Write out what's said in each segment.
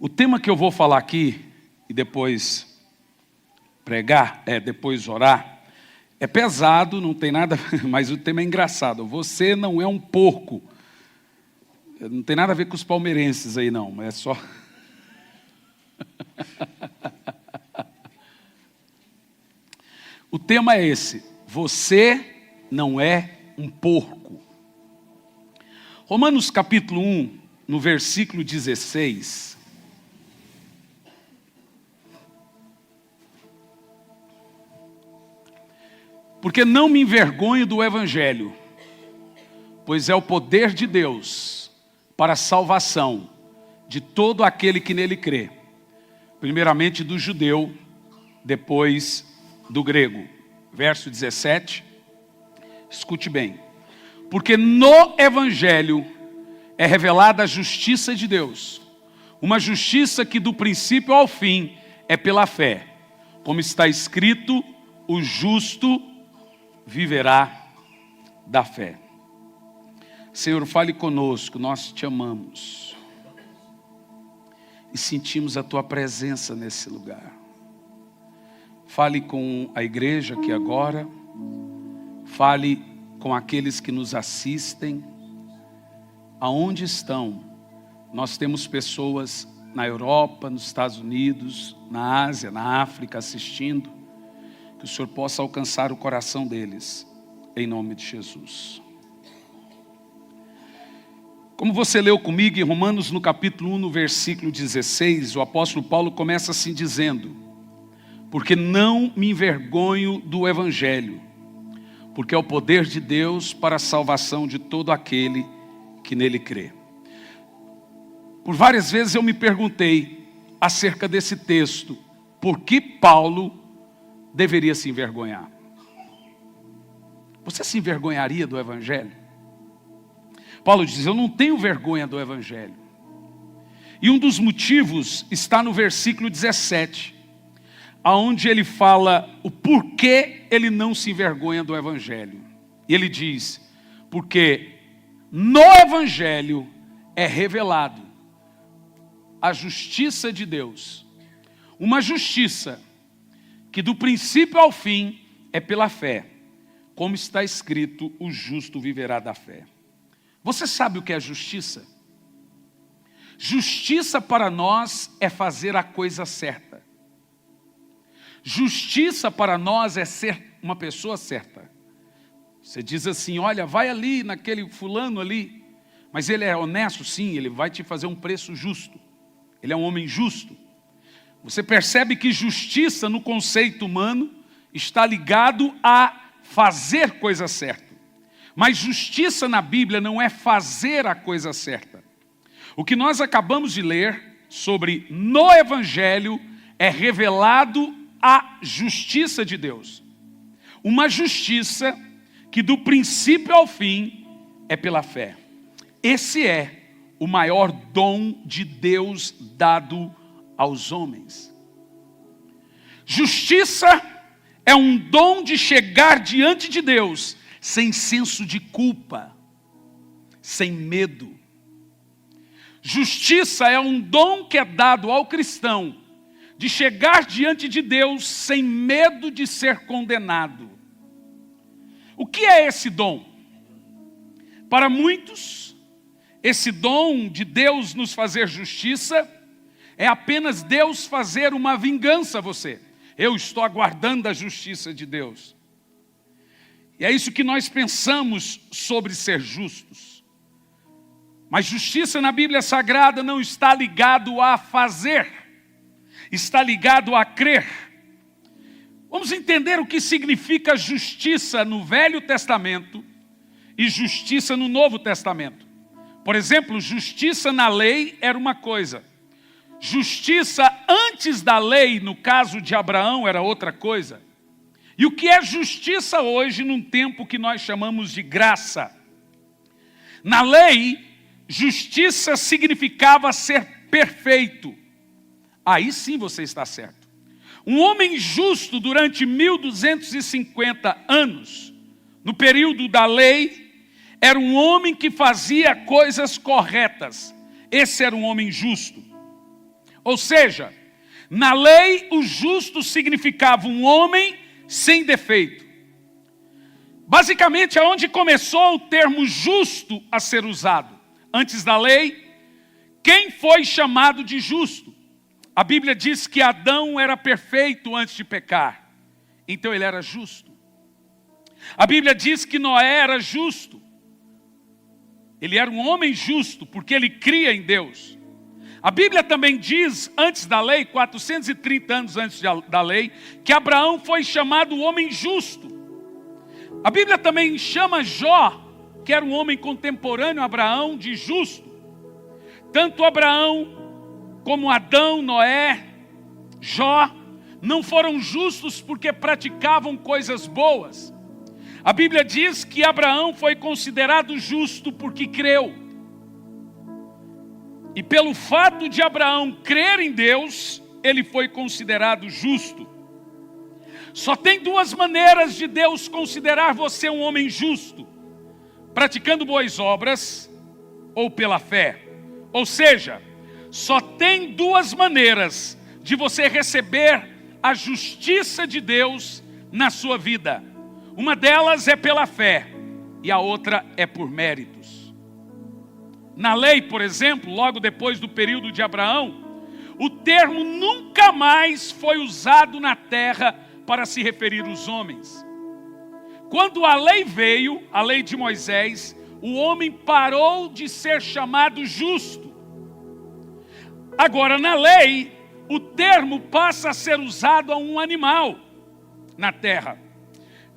O tema que eu vou falar aqui e depois pregar, depois orar, é pesado, não tem nada, mas o tema é engraçado. Você não é um porco. Não tem nada a ver com os palmeirenses aí não, é só... O tema é esse: você não é um porco. Romanos capítulo 1, no versículo 16. Porque não me envergonho do evangelho, pois é o poder de Deus para a salvação de todo aquele que nele crê. Primeiramente do judeu, depois do grego. Verso 17, escute bem. Porque no evangelho é revelada a justiça de Deus, uma justiça que do princípio ao fim é pela fé. Como está escrito, o justo viverá da fé. Senhor, fale conosco, nós te amamos e sentimos a tua presença nesse lugar. Fale com a igreja aqui agora, fale com aqueles que nos assistem, aonde estão. Nós temos pessoas na Europa, nos Estados Unidos, na Ásia, na África assistindo, que o Senhor possa alcançar o coração deles, em nome de Jesus. Como você leu comigo em Romanos no capítulo 1, no versículo 16, o apóstolo Paulo começa assim dizendo: porque não me envergonho do evangelho, porque é o poder de Deus para a salvação de todo aquele que nele crê. Por várias vezes eu me perguntei acerca desse texto, por que Paulo deveria se envergonhar? Você se envergonharia do evangelho? Paulo diz: eu não tenho vergonha do evangelho. E um dos motivos está no versículo 17, aonde ele fala o porquê ele não se envergonha do evangelho. E ele diz: porque no evangelho é revelado a justiça de Deus, uma justiça que do princípio ao fim é pela fé. Como está escrito, o justo viverá da fé. Você sabe o que é justiça? Justiça para nós é fazer a coisa certa. Justiça para nós é ser uma pessoa certa. Você diz assim: olha, vai ali naquele fulano ali, mas ele é honesto? Sim, ele vai te fazer um preço justo. Ele é um homem justo. Você percebe que justiça no conceito humano está ligado a fazer coisa certa. Mas justiça na Bíblia não é fazer a coisa certa. O que nós acabamos de ler sobre no evangelho é revelado a justiça de Deus. Uma justiça que do princípio ao fim é pela fé. Esse é o maior dom de Deus dado aos homens. Justiça é um dom de chegar diante de Deus sem senso de culpa, sem medo. Justiça é um dom que é dado ao cristão de chegar diante de Deus sem medo de ser condenado. O que é esse dom? Para muitos, esse dom de Deus nos fazer justiça é apenas Deus fazer uma vingança a você. Eu estou aguardando a justiça de Deus. E é isso que nós pensamos sobre ser justos. Mas justiça na Bíblia Sagrada não está ligado a fazer, está ligado a crer. Vamos entender o que significa justiça no Velho Testamento e justiça no Novo Testamento. Por exemplo, justiça na lei era uma coisa. Justiça antes da lei, no caso de Abraão, era outra coisa. E o que é justiça hoje, num tempo que nós chamamos de graça? Na lei, justiça significava ser perfeito. Aí sim você está certo. Um homem justo durante 1250 anos, no período da lei, era um homem que fazia coisas corretas. Esse era um homem justo. Ou seja, na lei o justo significava um homem sem defeito. Basicamente, aonde começou o termo justo a ser usado? Antes da lei, quem foi chamado de justo? A Bíblia diz que Adão era perfeito antes de pecar, então ele era justo. A Bíblia diz que Noé era justo. Ele era um homem justo, porque ele cria em Deus. A Bíblia também diz, antes da lei, 430 anos antes da lei, que Abraão foi chamado homem justo. A Bíblia também chama Jó, que era um homem contemporâneo a Abraão, de justo. Tanto Abraão como Adão, Noé, Jó, não foram justos porque praticavam coisas boas. A Bíblia diz que Abraão foi considerado justo porque creu. E pelo fato de Abraão crer em Deus, ele foi considerado justo. Só tem duas maneiras de Deus considerar você um homem justo: praticando boas obras ou pela fé. Ou seja, só tem duas maneiras de você receber a justiça de Deus na sua vida. Uma delas é pela fé e a outra é por méritos. Na lei, por exemplo, logo depois do período de Abraão, o termo nunca mais foi usado na terra para se referir aos homens. Quando a lei veio, a lei de Moisés, o homem parou de ser chamado justo. Agora, na lei, o termo passa a ser usado a um animal na terra.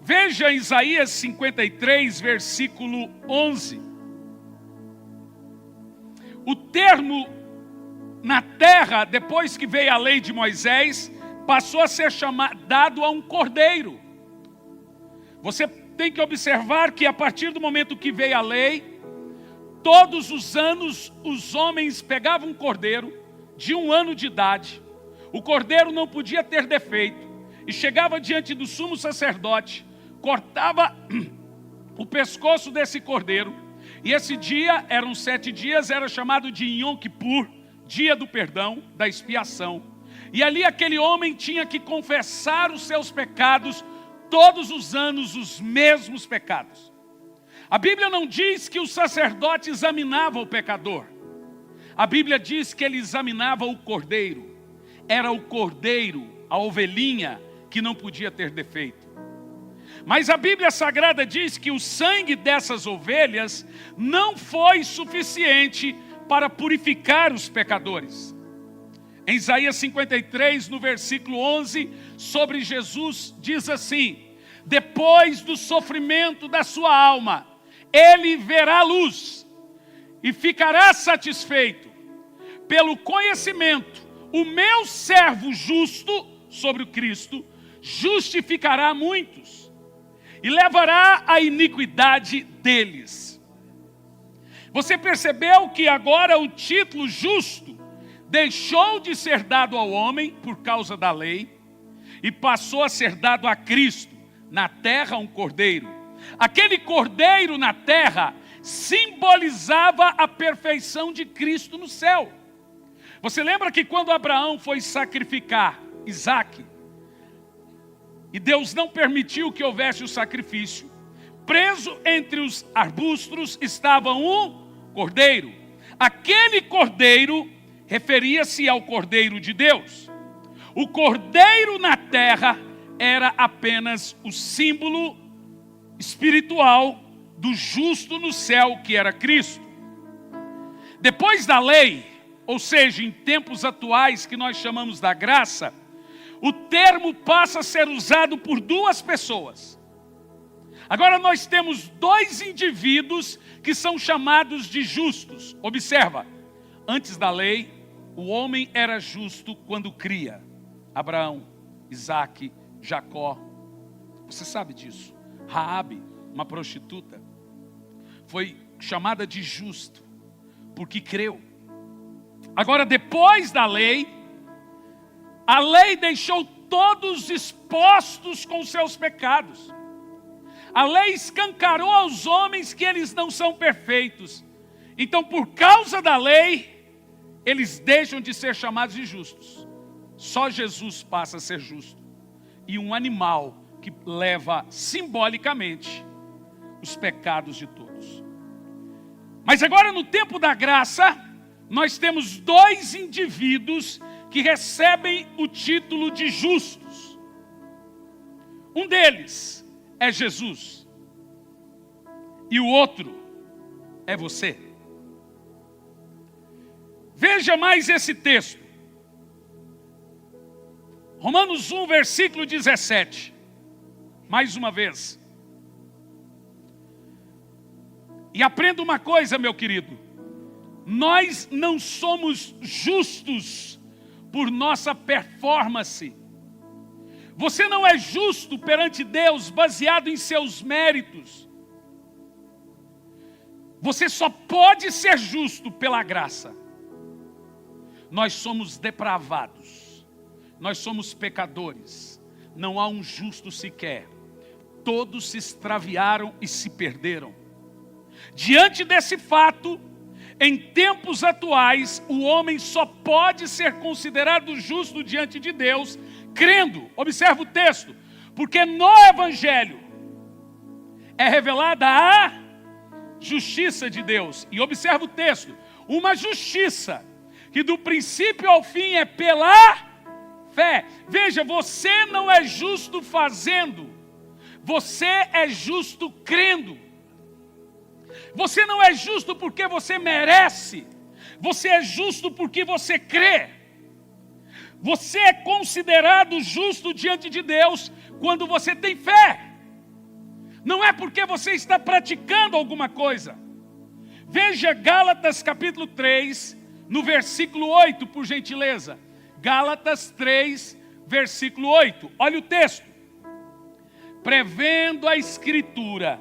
Veja Isaías 53, versículo 11. O termo na terra, depois que veio a lei de Moisés, passou a ser dado a um cordeiro. Você tem que observar que a partir do momento que veio a lei, todos os anos os homens pegavam um cordeiro de 1 ano de idade. O cordeiro não podia ter defeito e chegava diante do sumo sacerdote, cortava o pescoço desse cordeiro. E esse dia, eram 7 dias, era chamado de Yom Kippur, dia do perdão, da expiação. E ali aquele homem tinha que confessar os seus pecados, todos os anos os mesmos pecados. A Bíblia não diz que o sacerdote examinava o pecador. A Bíblia diz que ele examinava o cordeiro. Era o cordeiro, a ovelhinha, que não podia ter defeito. Mas a Bíblia Sagrada diz que o sangue dessas ovelhas não foi suficiente para purificar os pecadores. Em Isaías 53, no versículo 11, sobre Jesus, diz assim: depois do sofrimento da sua alma, ele verá a luz e ficará satisfeito. Pelo conhecimento, o meu servo justo, sobre o Cristo, justificará muitos e levará a iniquidade deles. Você percebeu que agora o título justo deixou de ser dado ao homem por causa da lei e passou a ser dado a Cristo, na terra um cordeiro. Aquele cordeiro na terra simbolizava a perfeição de Cristo no céu. Você lembra que quando Abraão foi sacrificar Isaque, e Deus não permitiu que houvesse o sacrifício, preso entre os arbustos estava um cordeiro. Aquele cordeiro referia-se ao cordeiro de Deus. O cordeiro na terra era apenas o símbolo espiritual do justo no céu, que era Cristo. Depois da lei, ou seja, em tempos atuais que nós chamamos da graça, o termo passa a ser usado por duas pessoas. Agora nós temos dois indivíduos que são chamados de justos. Observa, antes da lei, o homem era justo quando cria. Abraão, Isaque, Jacó. Você sabe disso. Raabe, uma prostituta, foi chamada de justo porque creu. Agora, depois da lei, a lei deixou todos expostos com seus pecados. A lei escancarou aos homens que eles não são perfeitos. Então, por causa da lei, eles deixam de ser chamados de justos. Só Jesus passa a ser justo. E um animal que leva simbolicamente os pecados de todos. Mas agora, no tempo da graça, nós temos dois indivíduos que recebem o título de justos. Um deles é Jesus. E o outro é você. Veja mais esse texto. Romanos 1, versículo 17. Mais uma vez. E aprenda uma coisa, meu querido. Nós não somos justos por nossa performance. Você não é justo perante Deus baseado em seus méritos. Você só pode ser justo pela graça. Nós somos depravados. Nós somos pecadores. Não há um justo sequer. Todos se extraviaram e se perderam. Diante desse fato, em tempos atuais, o homem só pode ser considerado justo diante de Deus, crendo, observa o texto, porque no Evangelho é revelada a justiça de Deus. E observa o texto, uma justiça que do princípio ao fim é pela fé. Veja, você não é justo fazendo, você é justo crendo. Você não é justo porque você merece. Você é justo porque você crê. Você é considerado justo diante de Deus quando você tem fé. Não é porque você está praticando alguma coisa. Veja Gálatas capítulo 3, no versículo 8, por gentileza. Gálatas 3, versículo 8. Olha o texto. Prevendo a Escritura.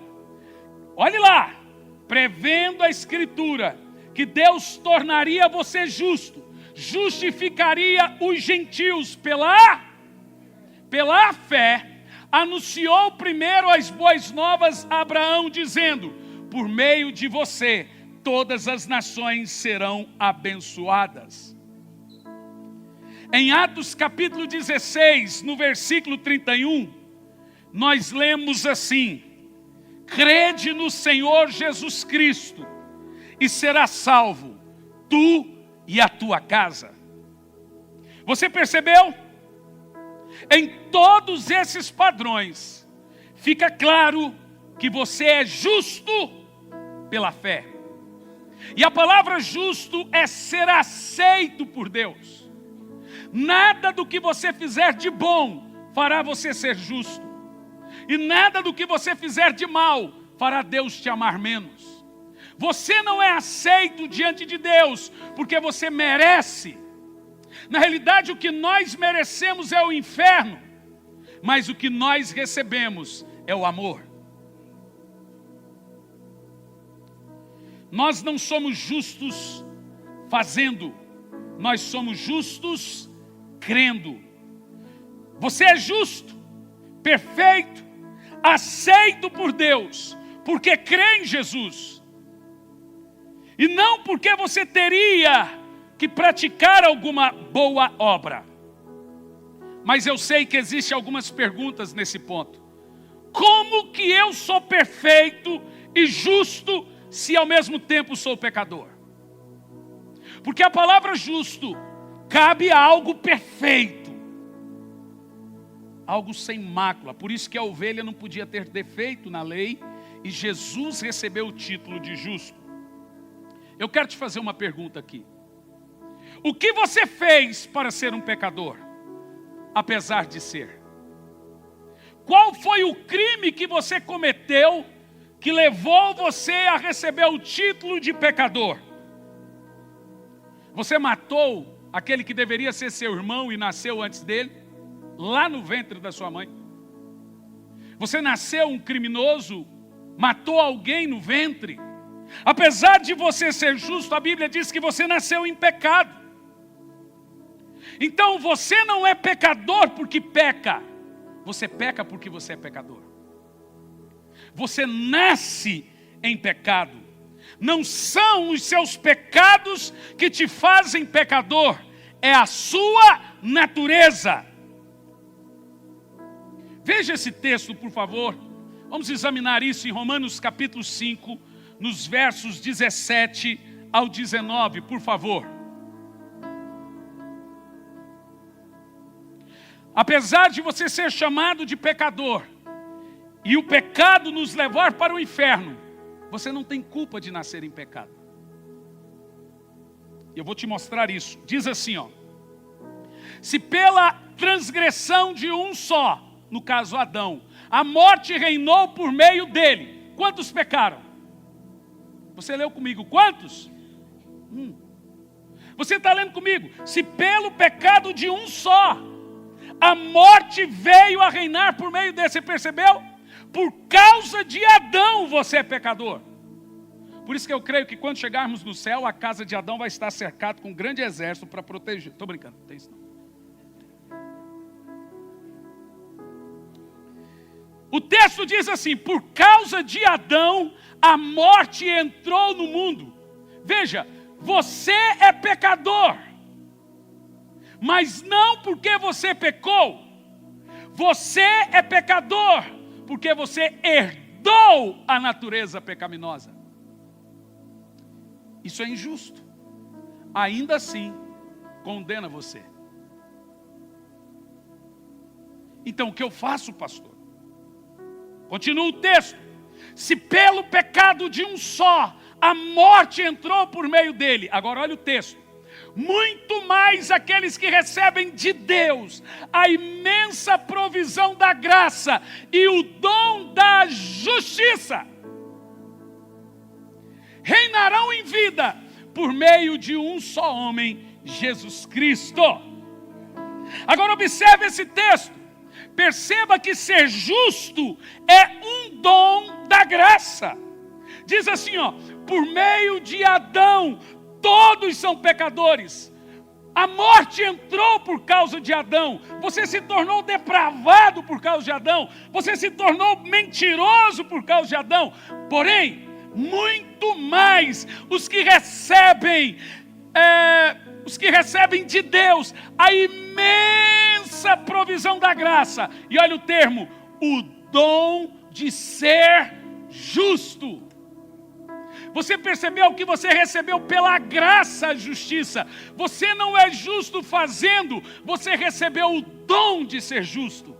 Olhe lá. Prevendo a Escritura, que Deus tornaria você justo, justificaria os gentios pela fé, anunciou primeiro as boas novas a Abraão, dizendo, por meio de você, todas as nações serão abençoadas. Em Atos capítulo 16, no versículo 31, nós lemos assim, crede no Senhor Jesus Cristo e serás salvo, tu e a tua casa. Você percebeu? Em todos esses padrões, fica claro que você é justo pela fé. E a palavra justo é ser aceito por Deus. Nada do que você fizer de bom fará você ser justo. E nada do que você fizer de mal fará Deus te amar menos. Você não é aceito diante de Deus porque você merece. Na realidade, o que nós merecemos é o inferno, mas o que nós recebemos é o amor. Nós não somos justos fazendo, nós somos justos crendo. Você é justo, perfeito, aceito por Deus, porque crê em Jesus. E não porque você teria que praticar alguma boa obra. Mas eu sei que existem algumas perguntas nesse ponto. Como que eu sou perfeito e justo se ao mesmo tempo sou pecador? Porque a palavra justo cabe a algo perfeito. Algo sem mácula. Por isso que a ovelha não podia ter defeito na lei e Jesus recebeu o título de justo. Eu quero te fazer uma pergunta aqui. O que você fez para ser um pecador, apesar de ser? Qual foi o crime que você cometeu que levou você a receber o título de pecador? Você matou aquele que deveria ser seu irmão e nasceu antes dele, lá no ventre da sua mãe? Você nasceu um criminoso, matou alguém no ventre? Apesar de você ser justo, a Bíblia diz que você nasceu em pecado. Então você não é pecador porque peca. Você peca porque você é pecador. Você nasce em pecado. Não são os seus pecados que te fazem pecador, é a sua natureza. Veja esse texto, por favor. Vamos examinar isso em Romanos capítulo 5, nos versos 17 ao 19, por favor. Apesar de você ser chamado de pecador, e o pecado nos levar para o inferno, você não tem culpa de nascer em pecado. Eu vou te mostrar isso. Diz assim, ó: se pela transgressão de um só, no caso Adão, a morte reinou por meio dele, quantos pecaram? Você leu comigo, quantos? Você está lendo comigo? Se pelo pecado de um só, a morte veio a reinar por meio dele, você percebeu? Por causa de Adão você é pecador. Por isso que eu creio que quando chegarmos no céu, a casa de Adão vai estar cercada com um grande exército para proteger. Estou brincando, não tem isso não. O texto diz assim: por causa de Adão, a morte entrou no mundo. Veja, você é pecador, mas não porque você pecou. Você é pecador porque você herdou a natureza pecaminosa. Isso é injusto. Ainda assim, condena você. Então, o que eu faço, pastor? Continua o texto. Se pelo pecado de um só, a morte entrou por meio dele. Agora olha o texto. Muito mais aqueles que recebem de Deus a imensa provisão da graça e o dom da justiça reinarão em vida por meio de um só homem, Jesus Cristo. Agora observe esse texto. Perceba que ser justo é um dom da graça. Diz assim, ó: por meio de Adão, todos são pecadores. A morte entrou por causa de Adão. Você se tornou depravado por causa de Adão. Você se tornou mentiroso por causa de Adão. Porém, muito mais os que recebem de Deus a imensa provisão da graça. E olha o termo: o dom de ser justo. Você percebeu que você recebeu pela graça a justiça. Você não é justo fazendo, você recebeu o dom de ser justo.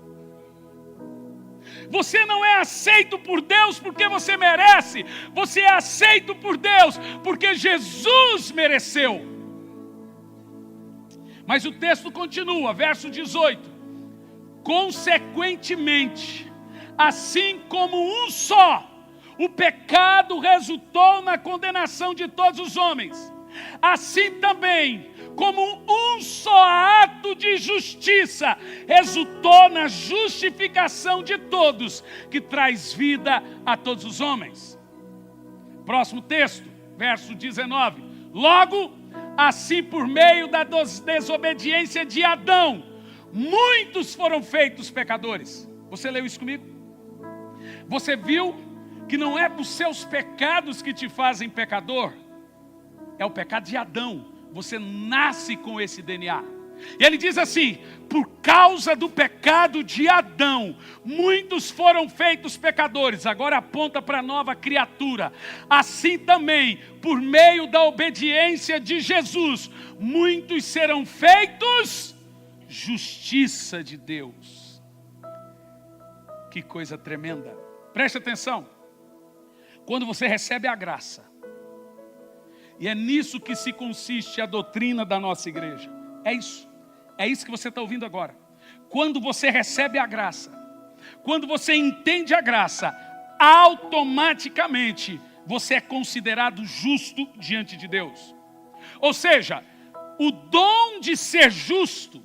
Você não é aceito por Deus porque você merece. Você é aceito por Deus porque Jesus mereceu. Mas o texto continua, verso 18. Consequentemente, assim como um só, o pecado resultou na condenação de todos os homens, assim também, como um só ato de justiça resultou na justificação de todos, que traz vida a todos os homens. Próximo texto, verso 19. Logo, assim por meio da desobediência de Adão, muitos foram feitos pecadores. Você leu isso comigo? Você viu que não é os seus pecados que te fazem pecador, é o pecado de Adão. Você nasce com esse DNA. E ele diz assim: por causa do pecado de Adão, muitos foram feitos pecadores. Agora aponta para a nova criatura. Assim também, por meio da obediência de Jesus, muitos serão feitos justiça de Deus. Que coisa tremenda. Preste atenção. Quando você recebe a graça, e é nisso que se consiste a doutrina da nossa igreja. É isso que você está ouvindo agora. Quando você recebe a graça, quando você entende a graça, automaticamente você é considerado justo diante de Deus. Ou seja, o dom de ser justo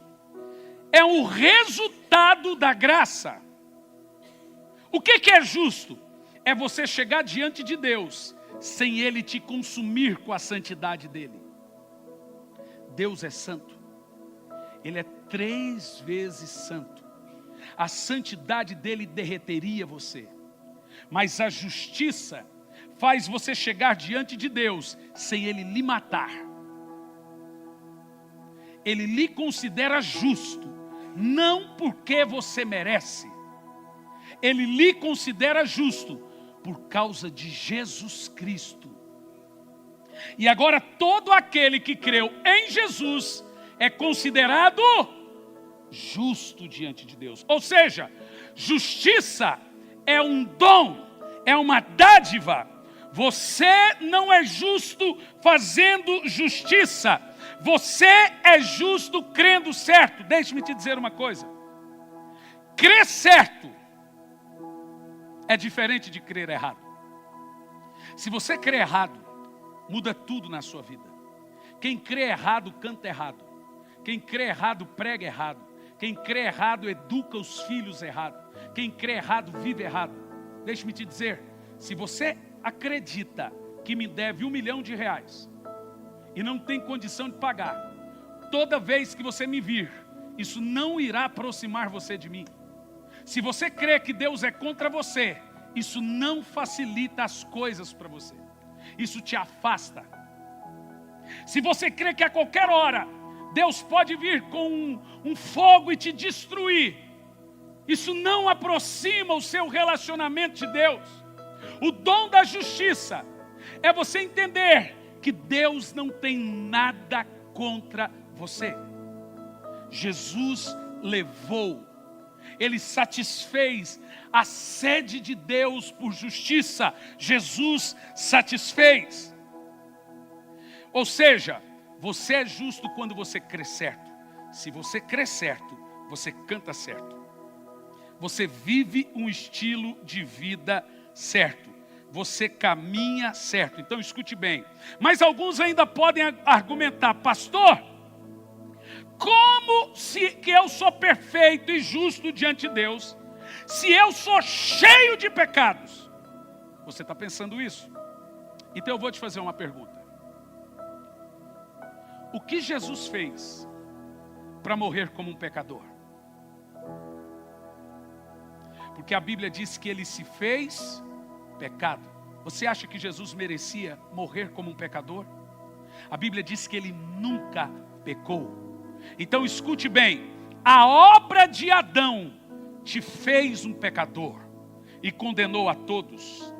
é o resultado da graça. O que é justo? É você chegar diante de Deus sem Ele te consumir com a santidade dEle. Deus é santo. Ele é 3 vezes santo. A santidade dEle derreteria você. Mas a justiça faz você chegar diante de Deus sem Ele lhe matar. Ele lhe considera justo, não porque você merece. Ele lhe considera justo por causa de Jesus Cristo. E agora todo aquele que creu em Jesus é considerado justo diante de Deus. Ou seja, justiça é um dom, é uma dádiva. Você não é justo fazendo justiça. Você é justo crendo certo. Deixe-me te dizer uma coisa. Crer certo é diferente de crer errado. Se você crê errado, muda tudo na sua vida. Quem crê errado, canta errado. Quem crê errado, prega errado. Quem crê errado, educa os filhos errado. Quem crê errado, vive errado. Deixe-me te dizer, se você acredita que me deve R$1 milhão e não tem condição de pagar, toda vez que você me vir, isso não irá aproximar você de mim. Se você crê que Deus é contra você, isso não facilita as coisas para você. Isso te afasta. Se você crê que a qualquer hora Deus pode vir com um fogo e te destruir, isso não aproxima o seu relacionamento de Deus. O dom da justiça é você entender que Deus não tem nada contra você. Jesus levou, Ele satisfez a sede de Deus por justiça. Jesus satisfez. Ou seja, você é justo quando você crê certo. Se você crê certo, você canta certo. Você vive um estilo de vida certo. Você caminha certo. Então escute bem. Mas alguns ainda podem argumentar, pastor, como que eu sou perfeito e justo diante de Deus, se eu sou cheio de pecados? Você está pensando isso? Então eu vou te fazer uma pergunta. O que Jesus fez para morrer como um pecador? Porque a Bíblia diz que Ele se fez pecado. Você acha que Jesus merecia morrer como um pecador? A Bíblia diz que Ele nunca pecou. Então escute bem, a obra de Adão te fez um pecador e condenou a todos.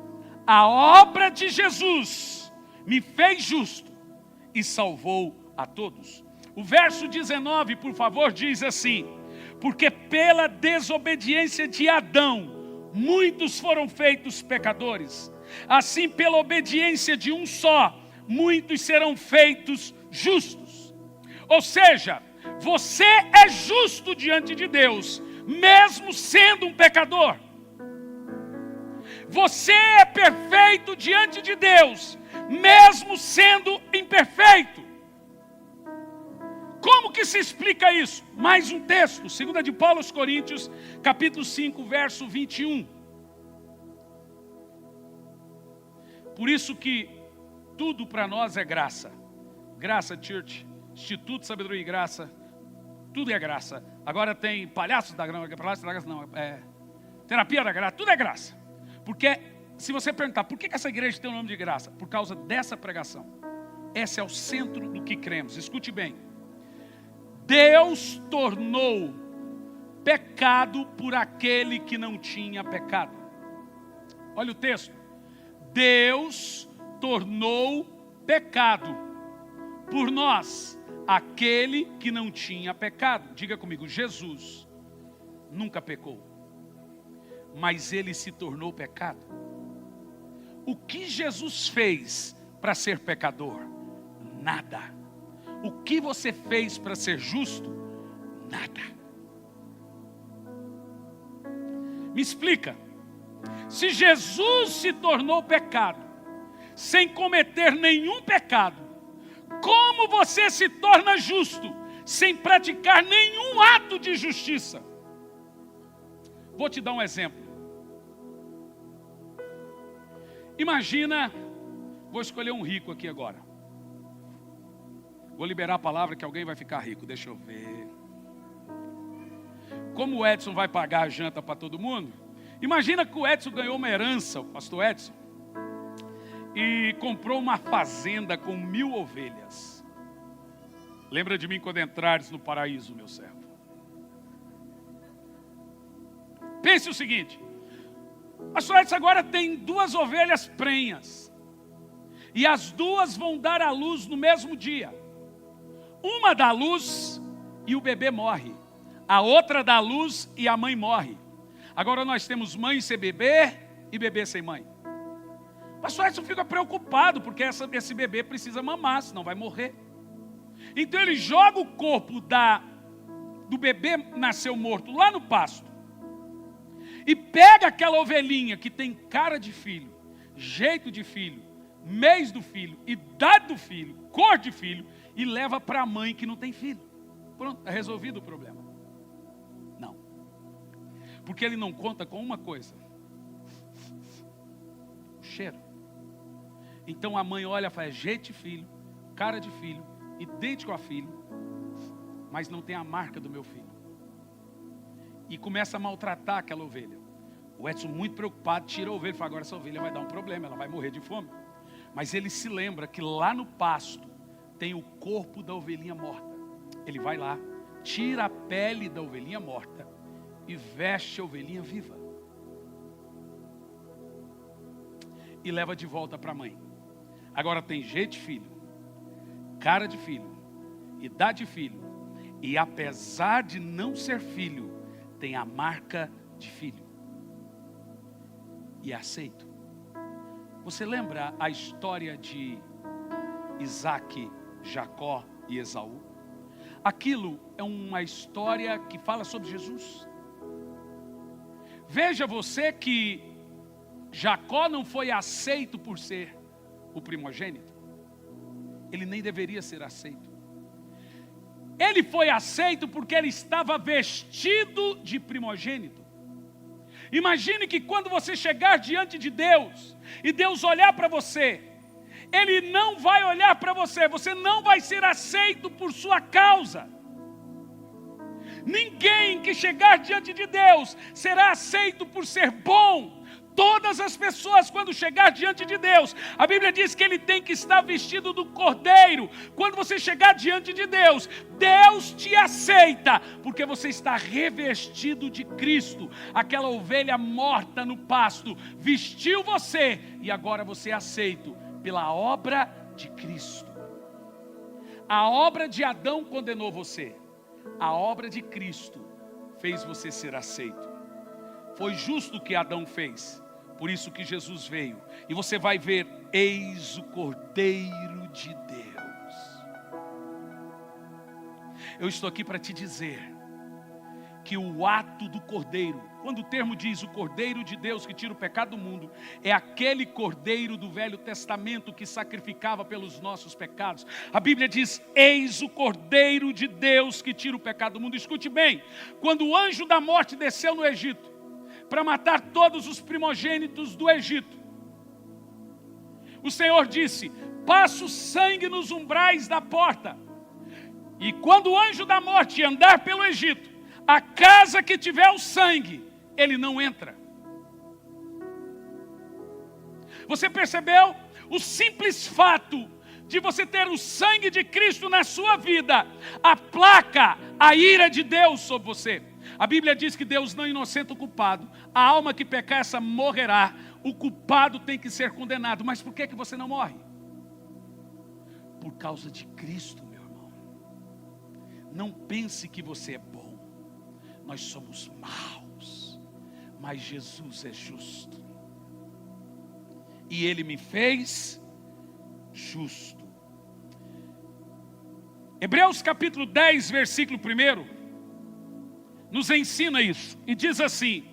A obra de Jesus me fez justo e salvou a todos. O verso 19, por favor, diz assim: porque pela desobediência de Adão, muitos foram feitos pecadores. Assim, pela obediência de um só, muitos serão feitos justos. Ou seja, você é justo diante de Deus, mesmo sendo um pecador. Você é perfeito diante de Deus, mesmo sendo imperfeito. Como que se explica isso? Mais um texto, 2 de Paulo aos Coríntios, capítulo 5, verso 21. Por isso que tudo para nós é graça. Graça Church, Instituto Sabedoria e Graça, tudo é graça. Agora tem palhaços da graça, não, terapia da graça, tudo é graça. Porque se você perguntar, por que essa igreja tem o nome de graça? Por causa dessa pregação. Esse é o centro do que cremos. Escute bem. Deus tornou pecado por aquele que não tinha pecado. Olha o texto. Deus tornou pecado por nós, aquele que não tinha pecado. Diga comigo, Jesus nunca pecou, mas Ele se tornou pecado. O que Jesus fez para ser pecador? Nada. O que você fez para ser justo? Nada. Me explica. Se Jesus se tornou pecado, sem cometer nenhum pecado, como você se torna justo, sem praticar nenhum ato de justiça? Vou te dar um exemplo. Imagina, vou escolher um rico aqui agora. Vou liberar a palavra que alguém vai ficar rico, deixa eu ver. Como o Edson vai pagar a janta para todo mundo? Imagina que o Edson ganhou uma herança, o pastor Edson. e comprou uma fazenda com 1000 ovelhas. Lembra de mim quando entrares no paraíso, meu servo. Pense o seguinte: pastor Edson agora tem 2 ovelhas prenhas, e as 2 vão dar à luz no mesmo dia. Uma dá à luz e o bebê morre, a outra dá à luz e a mãe morre. Agora nós temos mãe sem bebê e bebê sem mãe. Pastor Edson fica preocupado, porque esse bebê precisa mamar, senão vai morrer. Então ele joga o corpo do bebê nasceu morto lá no pasto, e pega aquela ovelhinha que tem cara de filho, jeito de filho, mês do filho, idade do filho, cor de filho, e leva para a mãe que não tem filho. Pronto, está resolvido o problema. Não. Porque ele não conta com uma coisa: o cheiro. Então a mãe olha e fala: jeito de filho, cara de filho, idêntico a filho, mas não tem a marca do meu filho. E começa a maltratar aquela ovelha. O Edson, muito preocupado, tira a ovelha e fala: agora essa ovelha vai dar um problema, ela vai morrer de fome. Mas ele se lembra que lá no pasto tem o corpo da ovelhinha morta. Ele vai lá, tira a pele da ovelhinha morta e veste a ovelhinha viva. E leva de volta para a mãe. Agora tem jeito de filho, cara de filho, idade de filho, e apesar de não ser filho, tem a marca de filho. E é aceito. Você lembra a história de Isaac, Jacó e Esaú? Aquilo é uma história que fala sobre Jesus. Veja você que Jacó não foi aceito por ser o primogênito. Ele nem deveria ser aceito. Ele foi aceito porque ele estava vestido de primogênito. Imagine que quando você chegar diante de Deus e Deus olhar para você, Ele não vai olhar para você, você não vai ser aceito por sua causa. Ninguém que chegar diante de Deus será aceito por ser bom. Todas as pessoas, quando chegar diante de Deus, a Bíblia diz que ele tem que estar vestido do cordeiro. Quando você chegar diante de Deus, Deus te aceita, porque você está revestido de Cristo. Aquela ovelha morta no pasto vestiu você, e agora você é aceito pela obra de Cristo. A obra de Adão condenou você, a obra de Cristo fez você ser aceito. Foi justo o que Adão fez, por isso que Jesus veio. E você vai ver: eis o Cordeiro de Deus. Eu estou aqui para te dizer que o ato do Cordeiro, quando o termo diz o Cordeiro de Deus que tira o pecado do mundo, é aquele Cordeiro do Velho Testamento que sacrificava pelos nossos pecados. A Bíblia diz: eis o Cordeiro de Deus que tira o pecado do mundo. Escute bem: quando o anjo da morte desceu no Egito para matar todos os primogênitos do Egito, o Senhor disse: passa o sangue nos umbrais da porta, e quando o anjo da morte andar pelo Egito, a casa que tiver o sangue, ele não entra. Você percebeu? O simples fato de você ter o sangue de Cristo na sua vida aplaca a ira de Deus sobre você. A Bíblia diz que Deus não inocenta o culpado. A alma que pecar, essa morrerá. O culpado tem que ser condenado. Mas por que você não morre? Por causa de Cristo, meu irmão. Não pense que você é bom. Nós somos maus, mas Jesus é justo. E Ele me fez justo. Hebreus capítulo 10, versículo 1, nos ensina isso. E diz assim: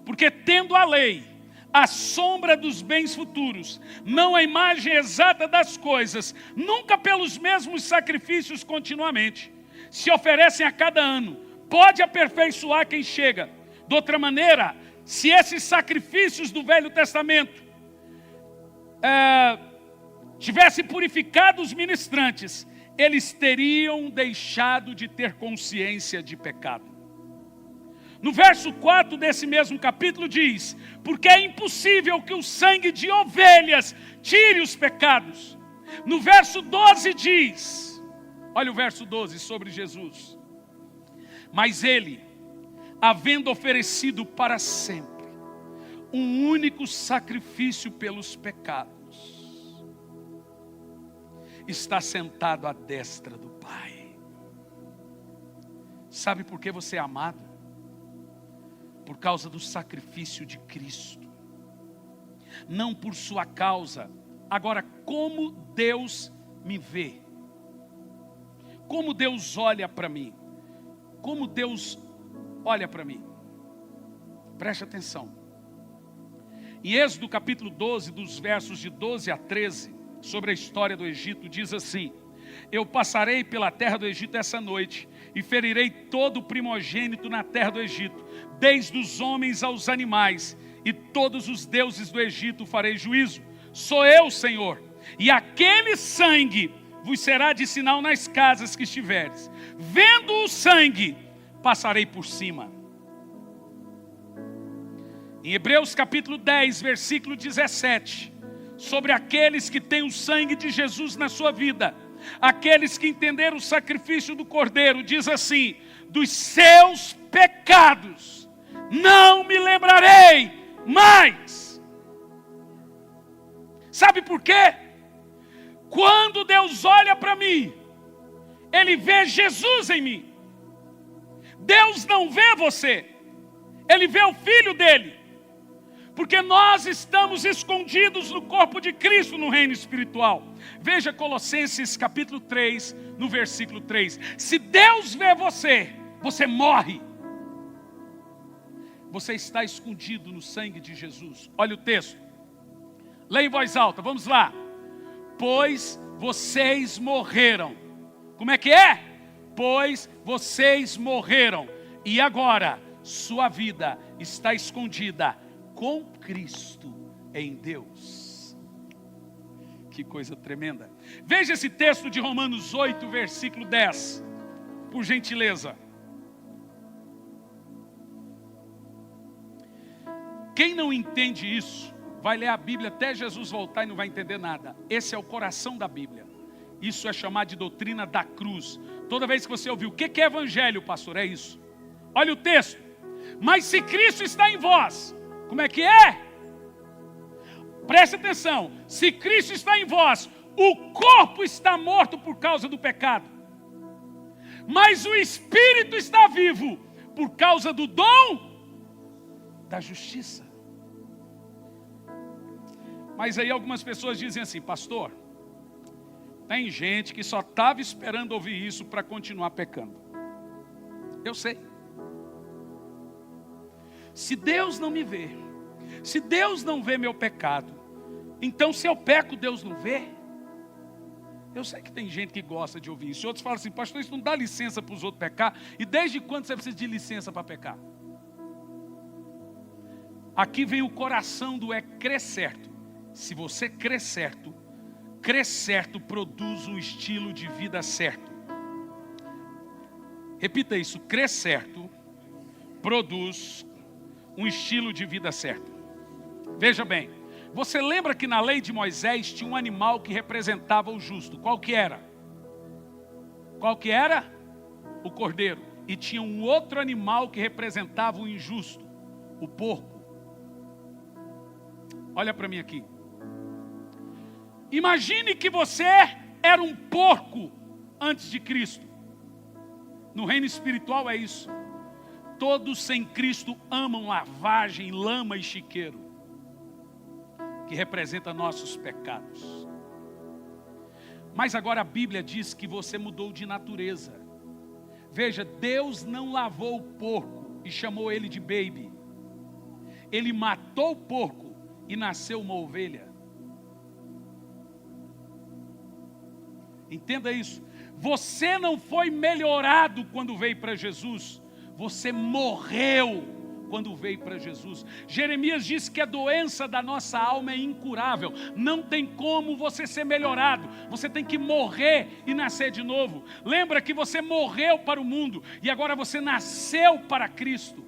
porque tendo a lei a sombra dos bens futuros, não a imagem exata das coisas, nunca pelos mesmos sacrifícios continuamente, se oferecem a cada ano, pode aperfeiçoar quem chega. De outra maneira, se esses sacrifícios do Velho Testamento tivessem purificado os ministrantes, eles teriam deixado de ter consciência de pecado. No verso 4 desse mesmo capítulo diz: porque é impossível que o sangue de ovelhas tire os pecados. No verso 12 diz, olha o verso 12 sobre Jesus: mas ele, havendo oferecido para sempre um único sacrifício pelos pecados, está sentado à destra do Pai. Sabe por que você é amado? Por causa do sacrifício de Cristo, não por sua causa. Agora, como Deus me vê, como Deus olha para mim, como Deus olha para mim, preste atenção. Em Êxodo capítulo 12, dos versos de 12 a 13, sobre a história do Egito, diz assim: eu passarei pela terra do Egito essa noite, e ferirei todo o primogênito na terra do Egito, desde os homens aos animais, e todos os deuses do Egito farei juízo. Sou eu, Senhor, e aquele sangue vos será de sinal nas casas que estiveres. Vendo o sangue, passarei por cima. Em Hebreus capítulo 10, versículo 17, sobre aqueles que têm o sangue de Jesus na sua vida, aqueles que entenderam o sacrifício do Cordeiro, diz assim: dos seus pecados não me lembrarei mais. Sabe por quê? Quando Deus olha para mim, Ele vê Jesus em mim. Deus não vê você, Ele vê o Filho dele. Porque nós estamos escondidos no corpo de Cristo no reino espiritual. Veja Colossenses capítulo 3, no versículo 3. Se Deus vê você, você morre. Você está escondido no sangue de Jesus. Olha o texto. Leia em voz alta, vamos lá. Pois vocês morreram. Como é que é? Pois vocês morreram. E agora, sua vida está escondida com Cristo em Deus. Que coisa tremenda. Veja esse texto de Romanos 8, versículo 10, por gentileza. Quem não entende isso, vai ler a Bíblia até Jesus voltar e não vai entender nada. Esse é o coração da Bíblia. Isso é chamado de doutrina da cruz. Toda vez que você ouvir, o que é evangelho, pastor? É isso. Olha o texto. Mas se Cristo está em vós, como é que é? Preste atenção. Se Cristo está em vós, o corpo está morto por causa do pecado, mas o Espírito está vivo por causa do dom da justiça. Mas aí algumas pessoas dizem assim: pastor, tem gente que só estava esperando ouvir isso para continuar pecando. Eu sei. Se Deus não me vê, se Deus não vê meu pecado, então se eu peco, Deus não vê? Eu sei que tem gente que gosta de ouvir isso. Outros falam assim: pastor, isso não dá licença para os outros pecar. E desde quando você precisa de licença para pecar? Aqui vem o coração do crer certo. Se você crer certo produz um estilo de vida certo. Repita isso: crer certo produz um estilo de vida certo. Veja bem, você lembra que na lei de Moisés tinha um animal que representava o justo? Qual que era? Qual que era? O cordeiro. E tinha um outro animal que representava o injusto, o porco. Olha para mim aqui. Imagine que você era um porco antes de Cristo. No reino espiritual é isso. Todos sem Cristo amam lavagem, lama e chiqueiro, que representa nossos pecados. Mas agora a Bíblia diz que você mudou de natureza. Veja, Deus não lavou o porco e chamou ele de baby. Ele matou o porco e nasceu uma ovelha. Entenda isso. Você não foi melhorado quando veio para Jesus. Você morreu quando veio para Jesus. Jeremias diz que a doença da nossa alma é incurável. Não tem como você ser melhorado. Você tem que morrer e nascer de novo. Lembra que você morreu para o mundo e agora você nasceu para Cristo.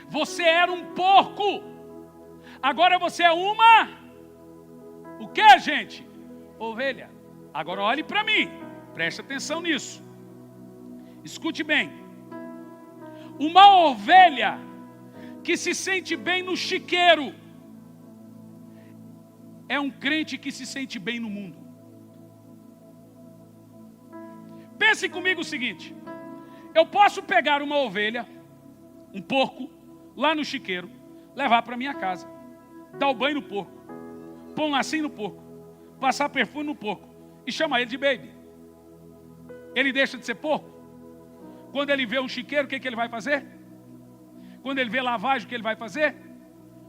Você era um porco. Agora você é uma... O que, gente? Ovelha. Agora olhe para mim. Preste atenção nisso. Escute bem. Uma ovelha que se sente bem no chiqueiro é um crente que se sente bem no mundo. Pense comigo o seguinte. Eu posso pegar uma ovelha, um porco, lá no chiqueiro, levar para minha casa, dar o banho no porco, pôr um lacinho no porco, passar perfume no porco e chamar ele de baby. Ele deixa de ser porco? Quando ele vê um chiqueiro, o que ele vai fazer? Quando ele vê lavagem, o que ele vai fazer?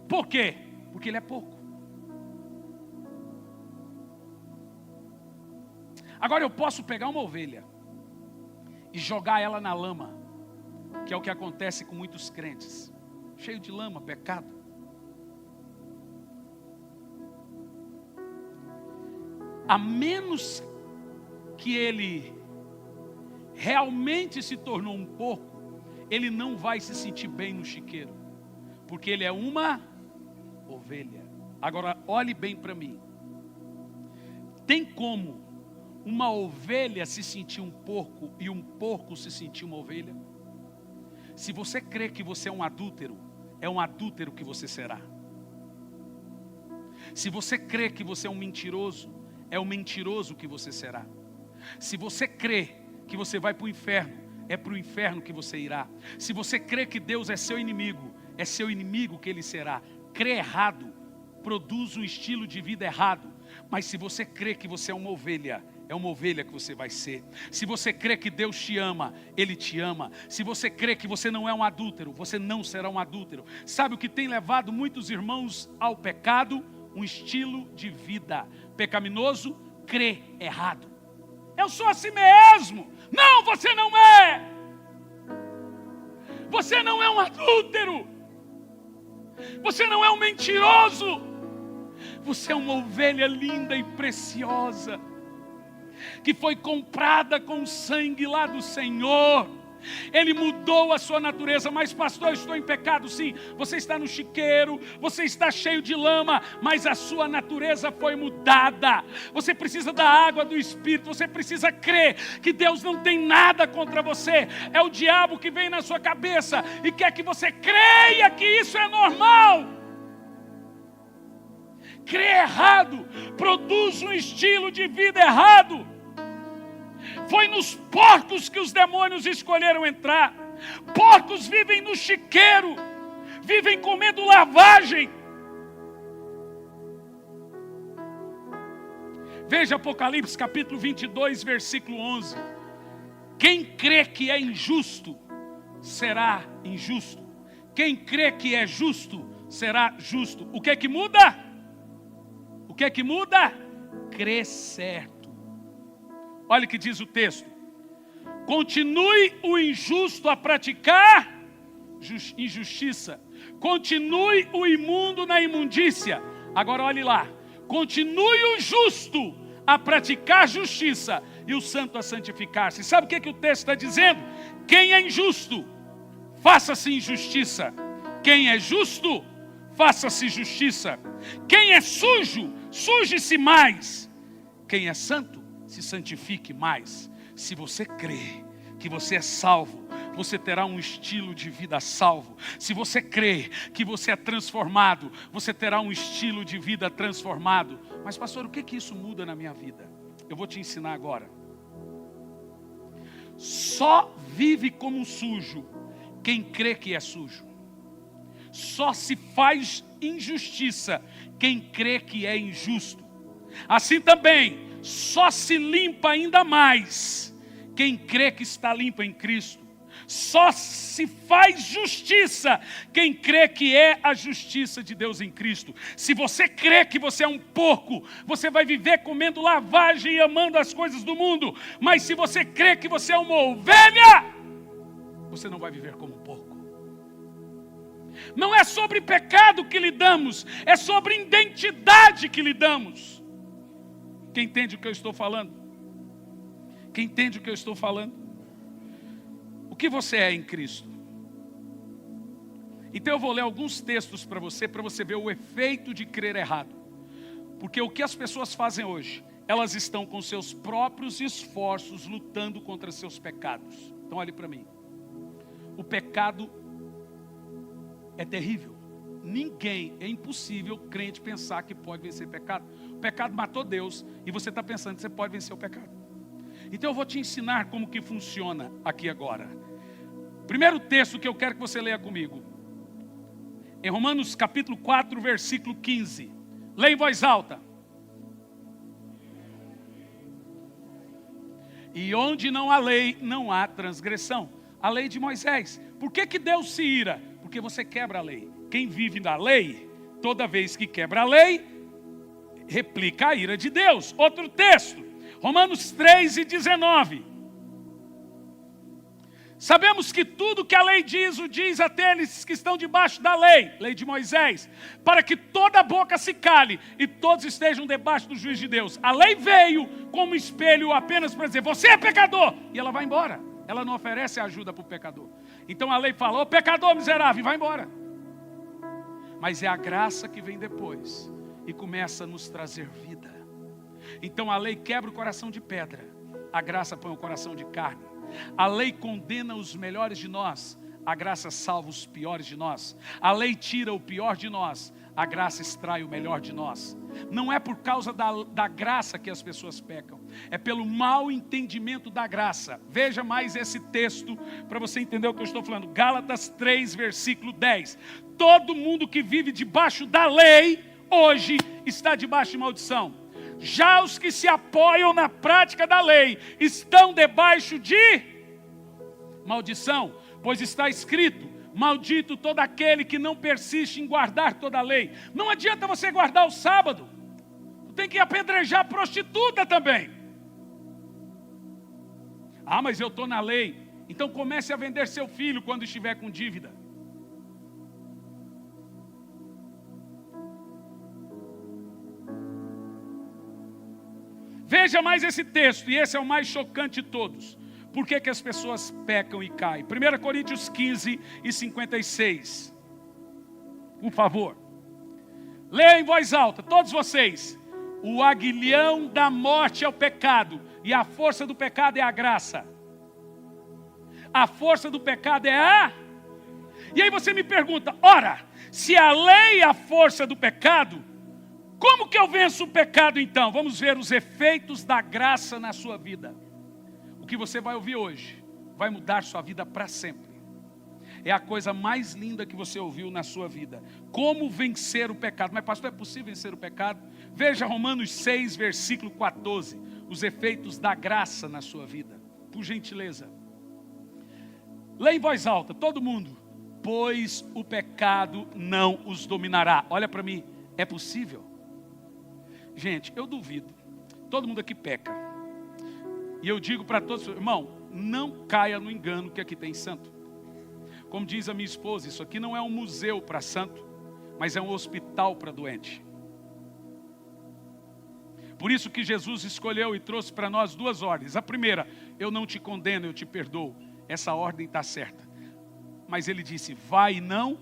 Por quê? Porque ele é porco. Agora eu posso pegar uma ovelha e jogar ela na lama, que é o que acontece com muitos crentes, cheio de lama, pecado. A menos que ele realmente se tornou um porco, ele não vai se sentir bem no chiqueiro, porque ele é uma ovelha. Agora olhe bem para mim. Tem como uma ovelha se sentir um porco e um porco se sentir uma ovelha? Se você crê que você é um adúltero que você será. Se você crê que você é um mentiroso, é o mentiroso que você será. Se você crê que você vai para o inferno, é para o inferno que você irá. Se você crê que Deus é seu inimigo que ele será. Crer errado produz um estilo de vida errado. Mas se você crê que você é uma ovelha que você vai ser. Se você crê que Deus te ama, Ele te ama. Se você crê que você não é um adúltero, você não será um adúltero. Sabe o que tem levado muitos irmãos ao pecado? Um estilo de vida pecaminoso, crer errado. Eu sou assim mesmo. Não, você não é. Você não é um adúltero. Você não é um mentiroso. Você é uma ovelha linda e preciosa, que foi comprada com o sangue lá do Senhor. Ele mudou a sua natureza. Mas pastor, eu estou em pecado. Sim, você está no chiqueiro, você está cheio de lama, mas a sua natureza foi mudada. Você precisa da água do Espírito. Você precisa crer que Deus não tem nada contra você. É o diabo que vem na sua cabeça e quer que você creia que isso é normal. Crer errado produz um estilo de vida errado. Foi nos porcos que os demônios escolheram entrar. Porcos vivem no chiqueiro, vivem comendo lavagem. Veja Apocalipse capítulo 22, versículo 11. Quem crê que é injusto, será injusto. Quem crê que é justo, será justo. O que é que muda? O que é que muda? Crer certo. Olha o que diz o texto. Continue o injusto a praticar injustiça. Continue o imundo na imundícia. Agora olhe lá. Continue o justo a praticar justiça e o santo a santificar-se. Sabe o que o texto está dizendo? Quem é injusto, faça-se injustiça. Quem é justo, faça-se justiça. Quem é sujo, suje-se mais. Quem é santo, se santifique mais. Se você crê que você é salvo, você terá um estilo de vida salvo. Se você crê que você é transformado, você terá um estilo de vida transformado. Mas pastor, o que isso muda na minha vida? Eu vou te ensinar agora. Só vive como sujo quem crê que é sujo. Só se faz injustiça quem crê que é injusto. Assim também, só se limpa ainda mais quem crê que está limpo em Cristo. Só se faz justiça quem crê que é a justiça de Deus em Cristo. Se você crê que você é um porco, você vai viver comendo lavagem e amando as coisas do mundo. Mas se você crê que você é uma ovelha, você não vai viver como um porco. Não é sobre pecado que lidamos, é sobre identidade que lidamos. Quem entende o que eu estou falando? Quem entende o que eu estou falando? O que você é em Cristo? Então eu vou ler alguns textos para você ver o efeito de crer errado. Porque o que as pessoas fazem hoje? Elas estão com seus próprios esforços lutando contra seus pecados. Então olhe para mim. O pecado é terrível. É impossível crente pensar que pode vencer o pecado. O pecado matou Deus e você está pensando que você pode vencer o pecado. Então eu vou te ensinar como que funciona aqui agora. Primeiro texto que eu quero que você leia comigo. Em Romanos capítulo 4, versículo 15. Leia em voz alta. E onde não há lei, não há transgressão. A lei de Moisés. Por que Deus se ira? Porque você quebra a lei. Quem vive da lei, toda vez que quebra a lei, replica a ira de Deus. Outro texto, Romanos 3:19. Sabemos que tudo que a lei diz, o diz àqueles que estão debaixo da lei, lei de Moisés, para que toda boca se cale e todos estejam debaixo do juízo de Deus. A lei veio como espelho apenas para dizer, você é pecador, e ela vai embora. Ela não oferece ajuda para o pecador. Então a lei fala, ô pecador miserável, vai embora. Mas é a graça que vem depois e começa a nos trazer vida. Então a lei quebra o coração de pedra, a graça põe o coração de carne. A lei condena os melhores de nós, a graça salva os piores de nós. A lei tira o pior de nós, a graça extrai o melhor de nós. Não é por causa da graça que as pessoas pecam, é pelo mau entendimento da graça. Veja mais esse texto para você entender o que eu estou falando. Gálatas 3, versículo 10. Todo mundo que vive debaixo da lei, hoje está debaixo de maldição. Já os que se apoiam na prática da lei estão debaixo de maldição, pois está escrito, maldito todo aquele que não persiste em guardar toda a lei. Não adianta você guardar o sábado, tem que apedrejar a prostituta também. Ah, mas eu estou na lei. Então comece a vender seu filho quando estiver com dívida. Veja mais esse texto, e esse é o mais chocante de todos. Por que as pessoas pecam e caem? 1 Coríntios 15 e 56. Por favor. Leia em voz alta, todos vocês. O aguilhão da morte é o pecado, e a força do pecado é a graça. A força do pecado é a... E aí você me pergunta, ora, se a lei é a força do pecado, como que eu venço o pecado então? Vamos ver os efeitos da graça na sua vida. O que você vai ouvir hoje vai mudar sua vida para sempre. É a coisa mais linda que você ouviu na sua vida. Como vencer o pecado? Mas pastor, é possível vencer o pecado? Veja Romanos 6, versículo 14. Os efeitos da graça na sua vida. Por gentileza. Leia em voz alta, todo mundo. Pois o pecado não os dominará. Olha para mim, é possível? Gente, eu duvido. Todo mundo aqui peca. E eu digo para todos, irmão, não caia no engano que aqui tem santo. Como diz a minha esposa, isso aqui não é um museu para santo, mas é um hospital para doente. Por isso que Jesus escolheu e trouxe para nós duas ordens. A primeira, eu não te condeno, eu te perdoo. Essa ordem está certa. Mas ele disse, vai e não.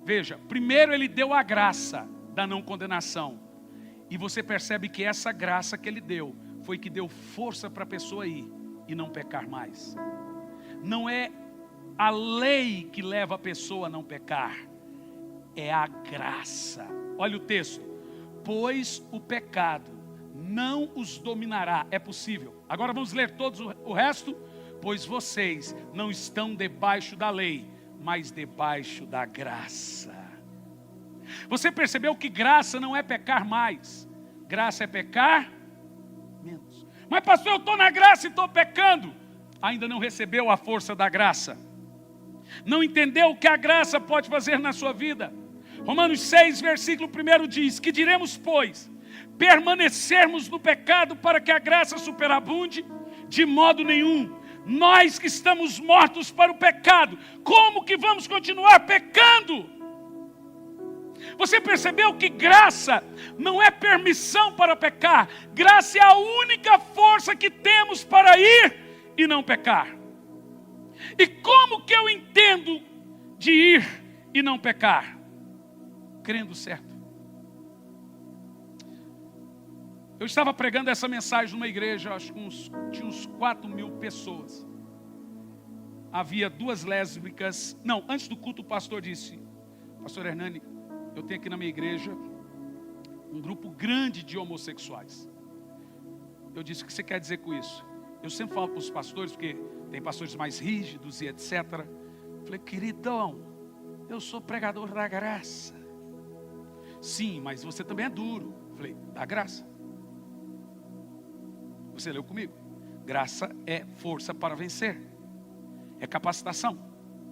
Veja, primeiro ele deu a graça da não condenação. E você percebe que essa graça que ele deu, foi que deu força para a pessoa ir e não pecar mais. Não é a lei que leva a pessoa a não pecar, é a graça. Olha o texto. Pois o pecado não os dominará. É possível. Agora vamos ler todos o resto. Pois vocês não estão debaixo da lei, mas debaixo da graça. Você percebeu que graça não é pecar mais. Graça é pecar menos. Mas pastor, eu estou na graça e estou pecando. Ainda não recebeu a força da graça. Não entendeu o que a graça pode fazer na sua vida. Romanos 6, versículo 1 diz, que diremos, pois, permanecermos no pecado para que a graça superabunde? De modo nenhum. Nós que estamos mortos para o pecado, como que vamos continuar pecando? Você percebeu que graça não é permissão para pecar. Graça é a única força que temos para ir e não pecar. E como que eu entendo de ir e não pecar? Crendo certo. Eu estava pregando essa mensagem numa igreja, acho que tinha uns 4.000 pessoas. Havia 2 lésbicas. Não, antes do culto o pastor disse: pastor Hernani, eu tenho aqui na minha igreja um grupo grande de homossexuais. Eu disse: o que você quer dizer com isso? Eu sempre falo para os pastores, porque tem pastores mais rígidos e etc. Falei: queridão, eu sou pregador da graça. Sim, mas você também é duro. Falei: da graça. Você leu comigo? Graça é força para vencer. É capacitação.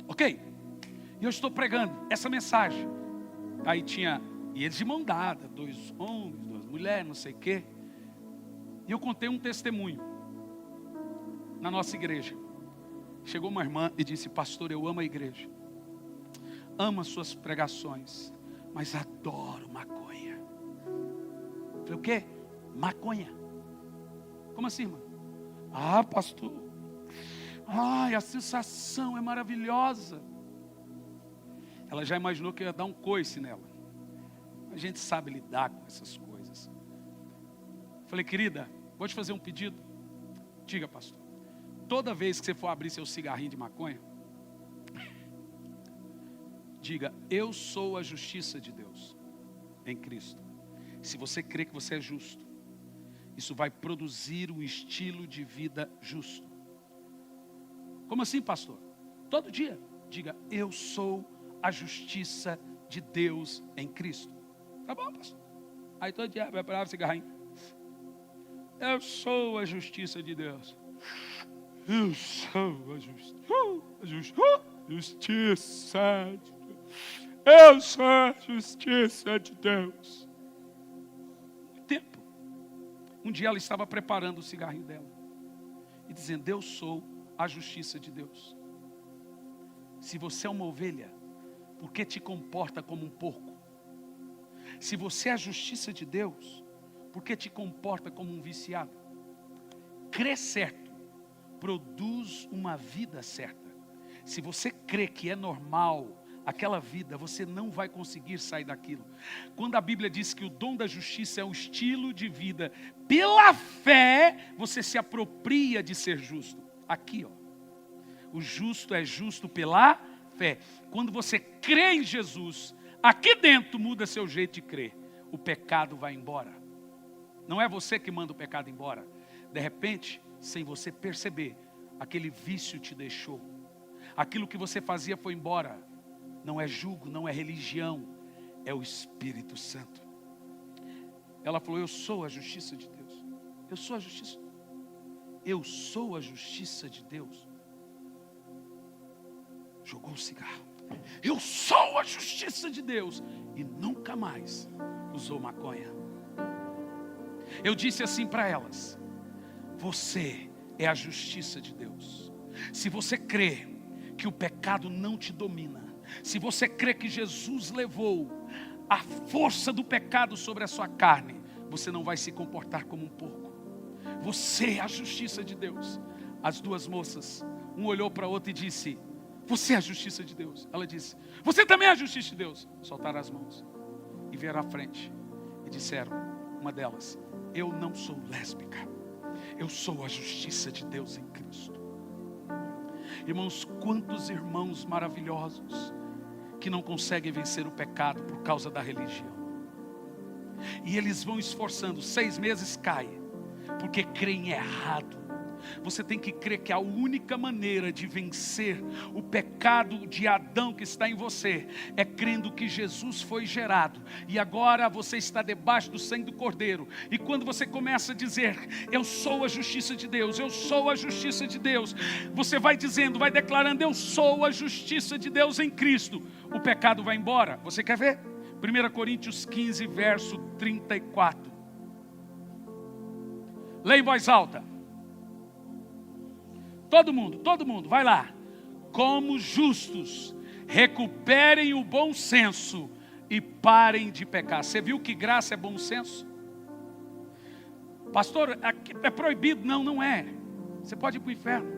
Ok? E eu estou pregando essa mensagem. Aí tinha, e eles de mão dada, 2 homens, 2 mulheres, não sei o quê. E eu contei um testemunho na nossa igreja. Chegou uma irmã e disse: pastor, eu amo a igreja, amo as suas pregações, mas adoro maconha. Eu falei: o quê? Maconha. Como assim, irmã? Ah, pastor, ai, a sensação é maravilhosa. Ela já imaginou que eu ia dar um coice nela. A gente sabe lidar com essas coisas. Falei: querida, vou te fazer um pedido. Diga, pastor. Toda vez que você for abrir seu cigarrinho de maconha, diga: eu sou a justiça de Deus em Cristo. Se você crê que você é justo, isso vai produzir um estilo de vida justo. Como assim, pastor? Todo dia, diga: eu sou a justiça de Deus em Cristo. Tá bom, pastor? Aí todo dia vai parar o cigarrinho. Eu sou a justiça de Deus. Eu sou a justiça de Deus. Eu sou a justiça de Deus. Tempo. Um dia ela estava preparando o cigarrinho dela e dizendo: eu sou a justiça de Deus. Se você é uma ovelha, por que te comporta como um porco? Se você é a justiça de Deus, por que te comporta como um viciado? Crer certo produz uma vida certa. Se você crê que é normal aquela vida, você não vai conseguir sair daquilo. Quando a Bíblia diz que o dom da justiça é um estilo de vida, pela fé você se apropria de ser justo. Aqui, ó, o justo é justo pela fé. Quando você crê em Jesus, aqui dentro muda seu jeito de crer. O pecado vai embora. Não é você que manda o pecado embora. De repente, sem você perceber, aquele vício te deixou. Aquilo que você fazia foi embora. Não é jugo, não é religião, é o Espírito Santo. Ela falou: eu sou a justiça de Deus. Eu sou a justiça. Eu sou a justiça de Deus. Jogou o cigarro. Eu sou a justiça de Deus. E nunca mais usou maconha. Eu disse assim para elas: você é a justiça de Deus. Se você crê que o pecado não te domina, se você crê que Jesus levou a força do pecado sobre a sua carne, você não vai se comportar como um porco. Você é a justiça de Deus. As 2 moças, um olhou para a outra e disse: você é a justiça de Deus. Ela disse: você também é a justiça de Deus. Soltaram as mãos e vieram à frente e disseram, uma delas: eu não sou lésbica, eu sou a justiça de Deus em Cristo. Irmãos, quantos irmãos maravilhosos que não conseguem vencer o pecado por causa da religião. E eles vão esforçando, 6 meses cai, porque creem errado. Você tem que crer que a única maneira de vencer o pecado de Adão que está em você é crendo que Jesus foi gerado e agora você está debaixo do sangue do Cordeiro. E quando você começa a dizer: eu sou a justiça de Deus, eu sou a justiça de Deus, você vai dizendo, vai declarando: eu sou a justiça de Deus em Cristo. O pecado vai embora. Você quer ver? 1 Coríntios 15, verso 34. Leia em voz alta. Todo mundo, vai lá. Como justos, recuperem o bom senso e parem de pecar. Você viu que graça é bom senso? Pastor, aqui é proibido. Não, não é. Você pode ir para o inferno.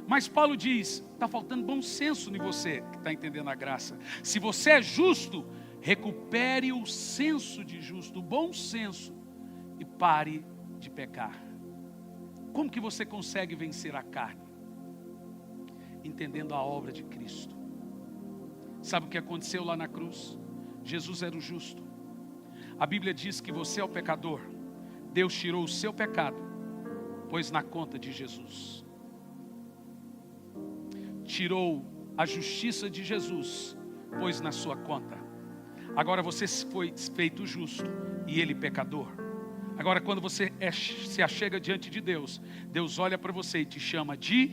Mas Paulo diz, está faltando bom senso em você, que está entendendo a graça. Se você é justo, recupere o senso de justo, o bom senso, e pare de pecar. Como que você consegue vencer a carne? Entendendo a obra de Cristo. Sabe o que aconteceu lá na cruz? Jesus era o justo. A Bíblia diz que você é o pecador. Deus tirou o seu pecado, pôs na conta de Jesus. Tirou a justiça de Jesus, pôs na sua conta. Agora você foi feito justo e ele pecador. Agora quando você se achega diante de Deus, Deus olha para você e te chama de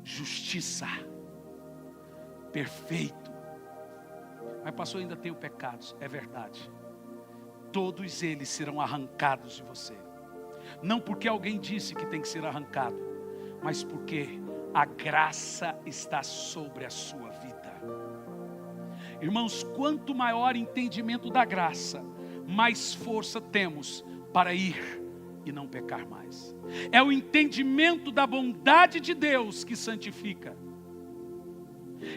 justiça. Perfeito. Mas pastor, ainda tenho pecados. É verdade. Todos eles serão arrancados de você. Não porque alguém disse que tem que ser arrancado, mas porque a graça está sobre a sua vida. Irmãos, quanto maior entendimento da graça, mais força temos para ir e não pecar mais. É o entendimento da bondade de Deus que santifica.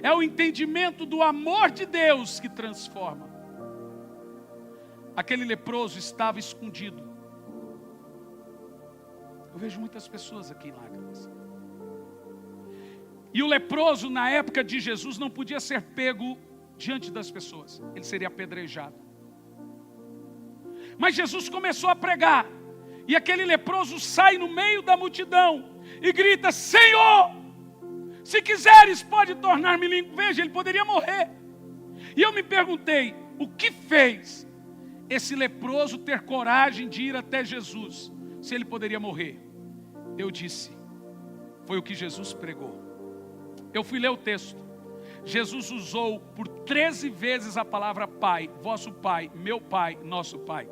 É o entendimento do amor de Deus que transforma. Aquele leproso estava escondido. Eu vejo muitas pessoas aqui em lágrimas. E o leproso, na época de Jesus, não podia ser pego diante das pessoas. Ele seria apedrejado. Mas Jesus começou a pregar. E aquele leproso sai no meio da multidão e grita: Senhor, se quiseres pode tornar-me limpo. Veja, ele poderia morrer. E eu me perguntei, o que fez esse leproso ter coragem de ir até Jesus, se ele poderia morrer? Eu disse, foi o que Jesus pregou. Eu fui ler o texto. Jesus usou por 13 vezes a palavra Pai, vosso Pai, meu Pai, nosso Pai.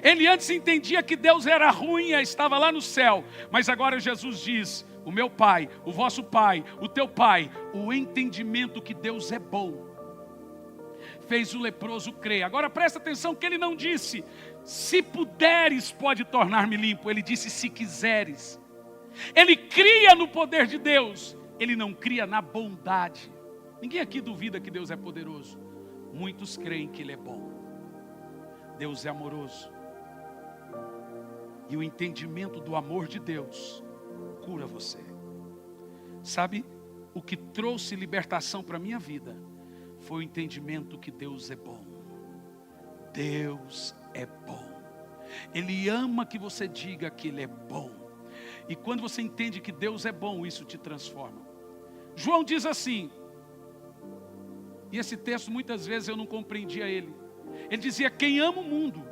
Ele antes entendia que Deus era ruim e estava lá no céu, mas agora Jesus diz, o meu Pai, o vosso Pai, o teu Pai. O entendimento que Deus é bom fez o leproso crer. Agora presta atenção que ele não disse, se puderes pode tornar-me limpo. Ele disse, se quiseres. Ele cria no poder de Deus, ele não cria na bondade. Ninguém aqui duvida que Deus é poderoso. Muitos creem que ele é bom. Deus é amoroso. E o entendimento do amor de Deus cura você. Sabe, o que trouxe libertação para a minha vida foi o entendimento que Deus é bom. Deus é bom. Ele ama que você diga que Ele é bom. E quando você entende que Deus é bom, isso te transforma. João diz assim, e esse texto muitas vezes eu não compreendia ele. Ele dizia, quem ama o mundo,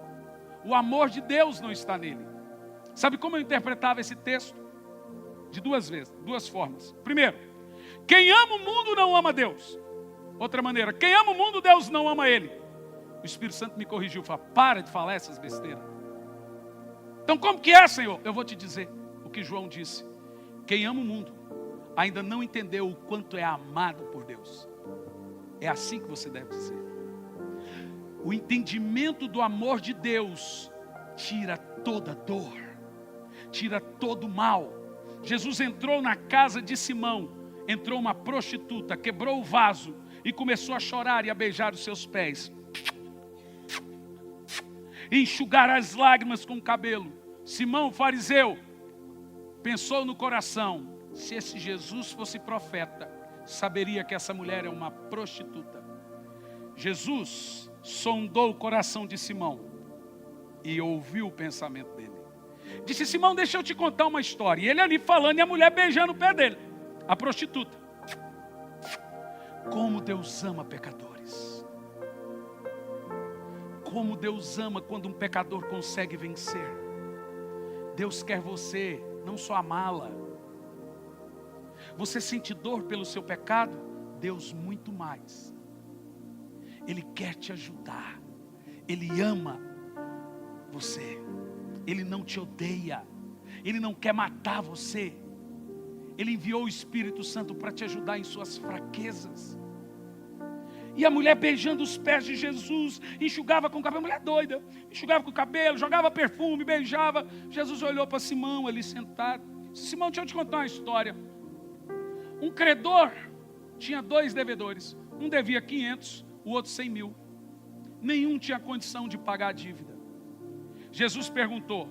o amor de Deus não está nele. Sabe como eu interpretava esse texto? De duas formas. Primeiro, quem ama o mundo não ama Deus. Outra maneira, quem ama o mundo, Deus não ama ele. O Espírito Santo me corrigiu, falou, para de falar essas besteiras. Então como que é, Senhor? Eu vou te dizer o que João disse. Quem ama o mundo ainda não entendeu o quanto é amado por Deus. É assim que você deve dizer. O entendimento do amor de Deus tira toda dor, tira todo mal. Jesus entrou na casa de Simão, entrou uma prostituta, quebrou o vaso e começou a chorar e a beijar os seus pés. E enxugar as lágrimas com o cabelo. Simão, fariseu, pensou no coração, se esse Jesus fosse profeta, saberia que essa mulher é uma prostituta. Jesus sondou o coração de Simão e ouviu o pensamento dele. Disse, Simão, deixa eu te contar uma história. E ele ali falando e a mulher beijando o pé dele, a prostituta. Como Deus ama pecadores. Como Deus ama quando um pecador consegue vencer. Deus quer você não só amá-la. Você sente dor pelo seu pecado? Deus muito mais. Ele quer te ajudar. Ele ama você. Ele não te odeia. Ele não quer matar você. Ele enviou o Espírito Santo para te ajudar em suas fraquezas. E a mulher beijando os pés de Jesus, enxugava com o cabelo, a mulher doida, enxugava com o cabelo, jogava perfume, beijava. Jesus olhou para Simão ali sentado. Simão, deixa eu te contar uma história. Um credor tinha 2 devedores. Um devia 500, o outro 100 mil. Nenhum tinha condição de pagar a dívida. Jesus perguntou.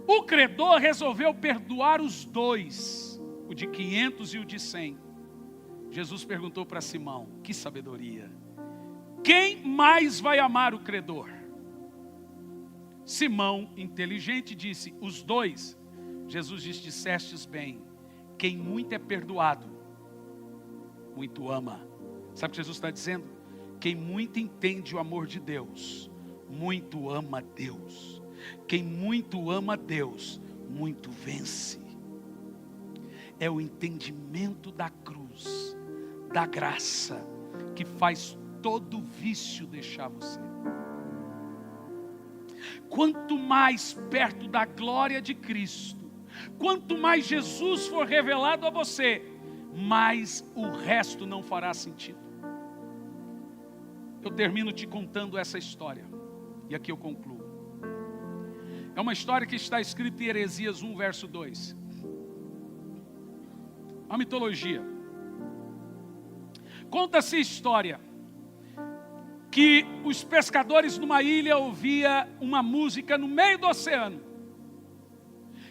O credor resolveu perdoar os 2, o de 500 e o de 100. Jesus perguntou para Simão, que sabedoria. Quem mais vai amar o credor? Simão, inteligente, disse, os 2. Jesus disse, dissestes bem, quem muito é perdoado, muito ama. Sabe o que Jesus está dizendo? Quem muito entende o amor de Deus, muito ama Deus. Quem muito ama Deus, muito vence. É o entendimento da cruz, da graça, que faz todo vício deixar você. Quanto mais perto da glória de Cristo, quanto mais Jesus for revelado a você, mais o resto não fará sentido. Eu termino te contando essa história, e aqui eu concluo. É uma história que está escrita em Heresias 1, verso 2. Uma mitologia. Conta-se a história que os pescadores numa ilha ouviam uma música no meio do oceano.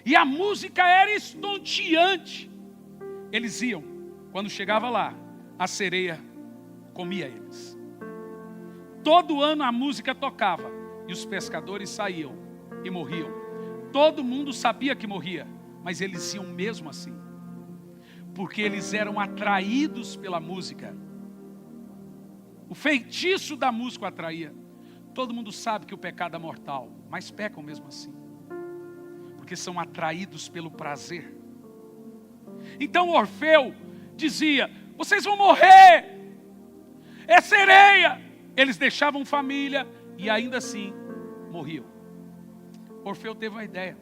E a música era estonteante. Eles iam, quando chegava lá, a sereia comia eles. Todo ano a música tocava e os pescadores saíam e morriam. Todo mundo sabia que morria, mas eles iam mesmo assim, porque eles eram atraídos pela música. O feitiço da música o atraía. Todo mundo sabe que o pecado é mortal, mas pecam mesmo assim, porque são atraídos pelo prazer. Então Orfeu dizia, vocês vão morrer, é sereia. Eles deixavam família e ainda assim morriam. Orfeu teve uma ideia,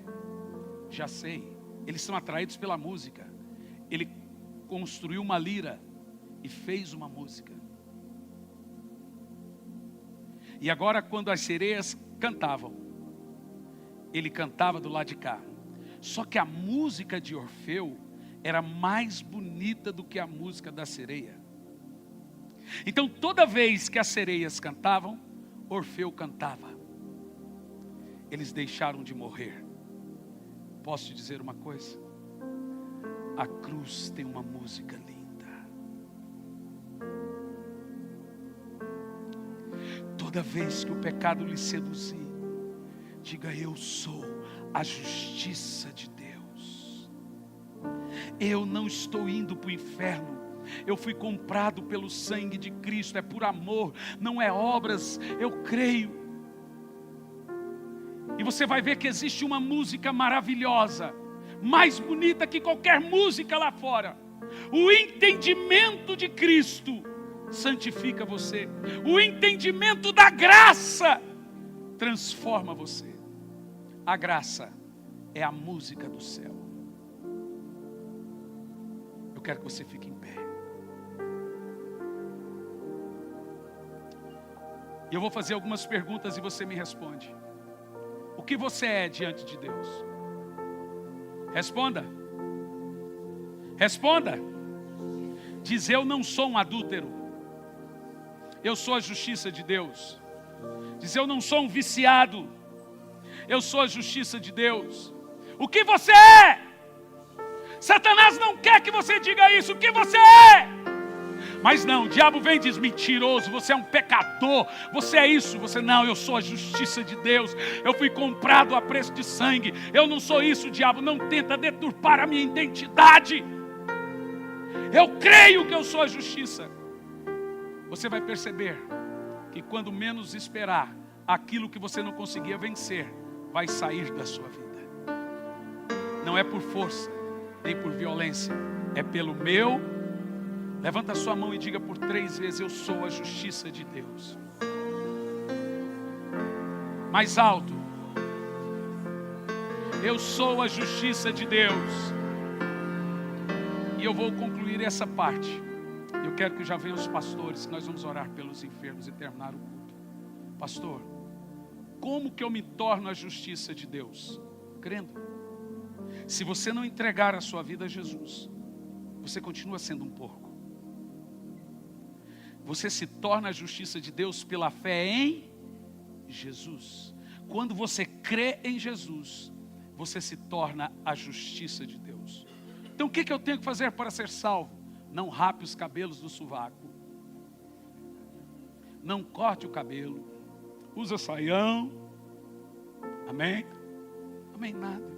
já sei, eles são atraídos pela música. Ele construiu uma lira e fez uma música. E agora quando as sereias cantavam, ele cantava do lado de cá. Só que a música de Orfeu era mais bonita do que a música da sereia. Então toda vez que as sereias cantavam, Orfeu cantava. Eles deixaram de morrer. Posso te dizer uma coisa? A cruz tem uma música linda. Toda vez que o pecado lhe seduzir, diga, eu sou a justiça de Deus. Eu não estou indo para o inferno. Eu fui comprado pelo sangue de Cristo. É por amor, não é obras. Eu creio. E você vai ver que existe uma música maravilhosa, mais bonita que qualquer música lá fora. O entendimento de Cristo santifica você. O entendimento da graça transforma você. A graça é a música do céu. Eu quero que você fique em pé. E eu vou fazer algumas perguntas e você me responde. O que você é diante de Deus? Responda. Responda. Diz, eu não sou um adúltero. Eu sou a justiça de Deus. Diz, eu não sou um viciado. Eu sou a justiça de Deus. O que você é? Satanás não quer que você diga isso. O que você é? Mas não, o diabo vem e diz, mentiroso, você é um pecador, você é isso, você não, eu sou a justiça de Deus, eu fui comprado a preço de sangue, eu não sou isso, o diabo não tenta deturpar a minha identidade, eu creio que eu sou a justiça. Você vai perceber que quando menos esperar, aquilo que você não conseguia vencer, vai sair da sua vida. Não é por força, nem por violência, é pelo meu. Levanta a sua mão e diga por 3 vezes, eu sou a justiça de Deus. Mais alto. Eu sou a justiça de Deus. E eu vou concluir essa parte. Eu quero que já venham os pastores, nós vamos orar pelos enfermos e terminar o culto. Pastor, como que eu me torno a justiça de Deus? Crendo. Se você não entregar a sua vida a Jesus, você continua sendo um porco. Você se torna a justiça de Deus pela fé em Jesus. Quando você crê em Jesus, você se torna a justiça de Deus. Então o que eu tenho que fazer para ser salvo? Não rape os cabelos do sovaco. Não corte o cabelo. Usa saião. Amém? Amém nada.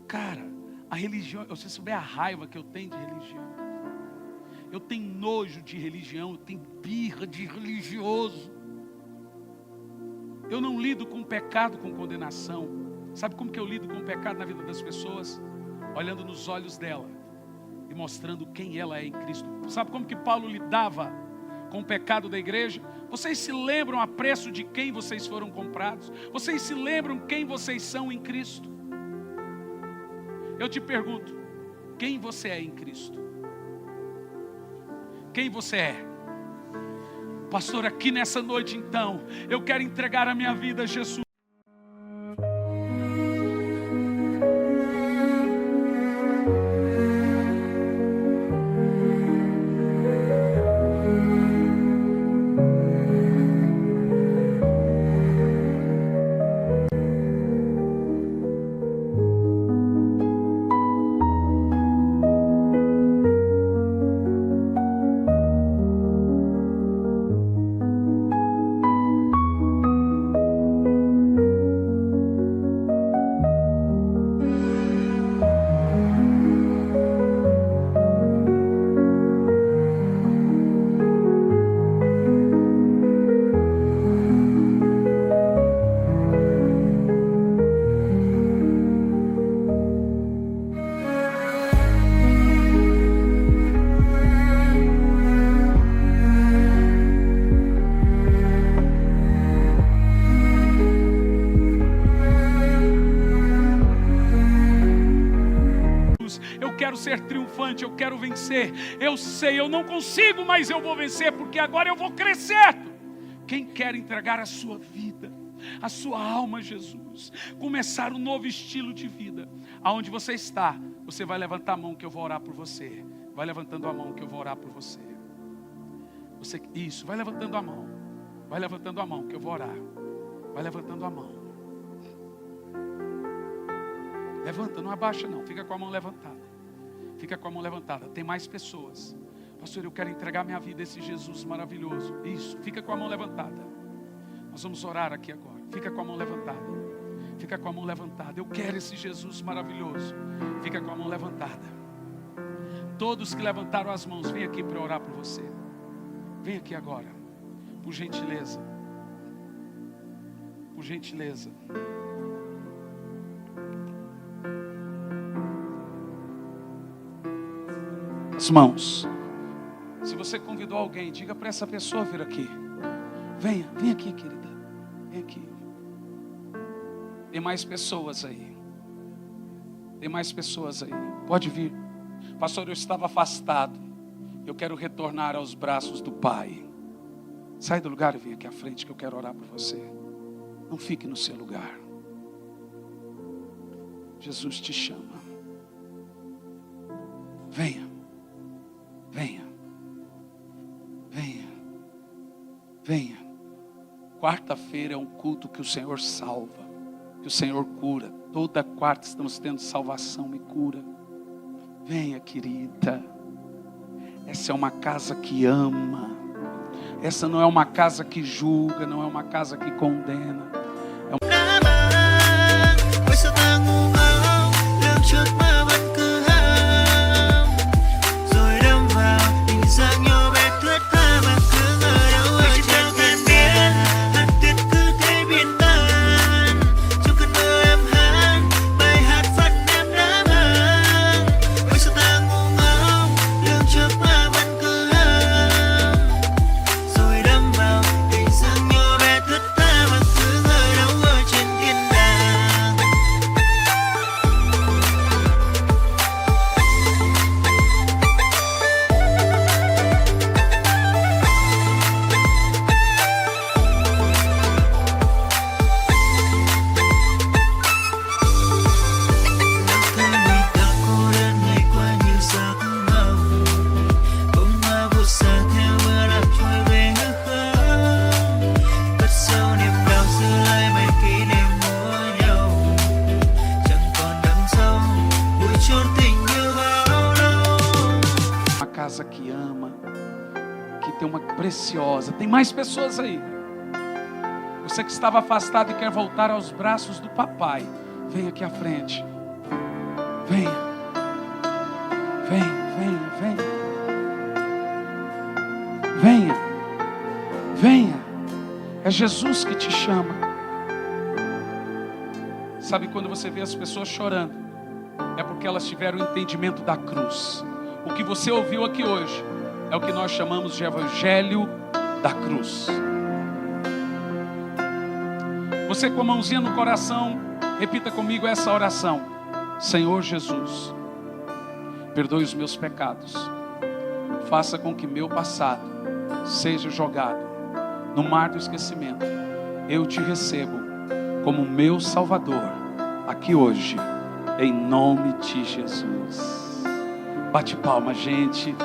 Cara, a religião, você souber a raiva que eu tenho de religião. Eu tenho nojo de religião, eu tenho birra de religioso. Eu não lido com pecado, com condenação. Sabe como que eu lido com o pecado na vida das pessoas? Olhando nos olhos dela e mostrando quem ela é em Cristo. Sabe como que Paulo lidava com o pecado da igreja? Vocês se lembram a preço de quem vocês foram comprados? Vocês se lembram quem vocês são em Cristo? Eu te pergunto, quem você é em Cristo? Quem você é? Pastor, aqui nessa noite então, eu quero entregar a minha vida a Jesus. Eu quero ser triunfante, eu quero vencer. Eu sei, eu não consigo, mas eu vou vencer, porque agora eu vou crescer. Quem quer entregar a sua vida, a sua alma a Jesus, começar um novo estilo de vida, aonde você está, você vai levantar a mão que eu vou orar por você. Vai levantando a mão que eu vou orar por você. Isso, vai levantando a mão. Vai levantando a mão que eu vou orar. Vai levantando a mão. Levanta, não abaixa não, fica com a mão levantada. Fica com a mão levantada, tem mais pessoas. Pastor, eu quero entregar minha vida a esse Jesus maravilhoso. Isso, fica com a mão levantada. Nós vamos orar aqui agora. Fica com a mão levantada. Fica com a mão levantada. Eu quero esse Jesus maravilhoso. Fica com a mão levantada. Todos que levantaram as mãos, vem aqui para orar por você. Vem aqui agora, por gentileza. Por gentileza. As mãos. Se você convidou alguém, diga para essa pessoa vir aqui. Venha, vem aqui, querida. Vem aqui. Tem mais pessoas aí. Tem mais pessoas aí. Pode vir. Pastor, eu estava afastado. Eu quero retornar aos braços do Pai. Sai do lugar e vem aqui à frente que eu quero orar por você. Não fique no seu lugar. Jesus te chama. Venha. Venha. Venha. Venha. Quarta-feira é um culto que o Senhor salva. Que o Senhor cura. Toda quarta estamos tendo salvação e cura. Venha, querida. Essa é uma casa que ama. Essa não é uma casa que julga. Não é uma casa que condena. É uma... casa que ama, que tem uma preciosa. Tem mais pessoas aí. Você que estava afastado e quer voltar aos braços do papai, vem aqui à frente. Venha. Venha. É Jesus que te chama. Sabe quando você vê as pessoas chorando? É porque elas tiveram o entendimento da cruz. O que você ouviu aqui hoje é o que nós chamamos de Evangelho da cruz. Você com a mãozinha no coração, repita comigo essa oração. Senhor Jesus, perdoe os meus pecados. Faça com que meu passado seja jogado no mar do esquecimento. Eu te recebo como meu Salvador aqui hoje, em nome de Jesus. Bate palma, gente.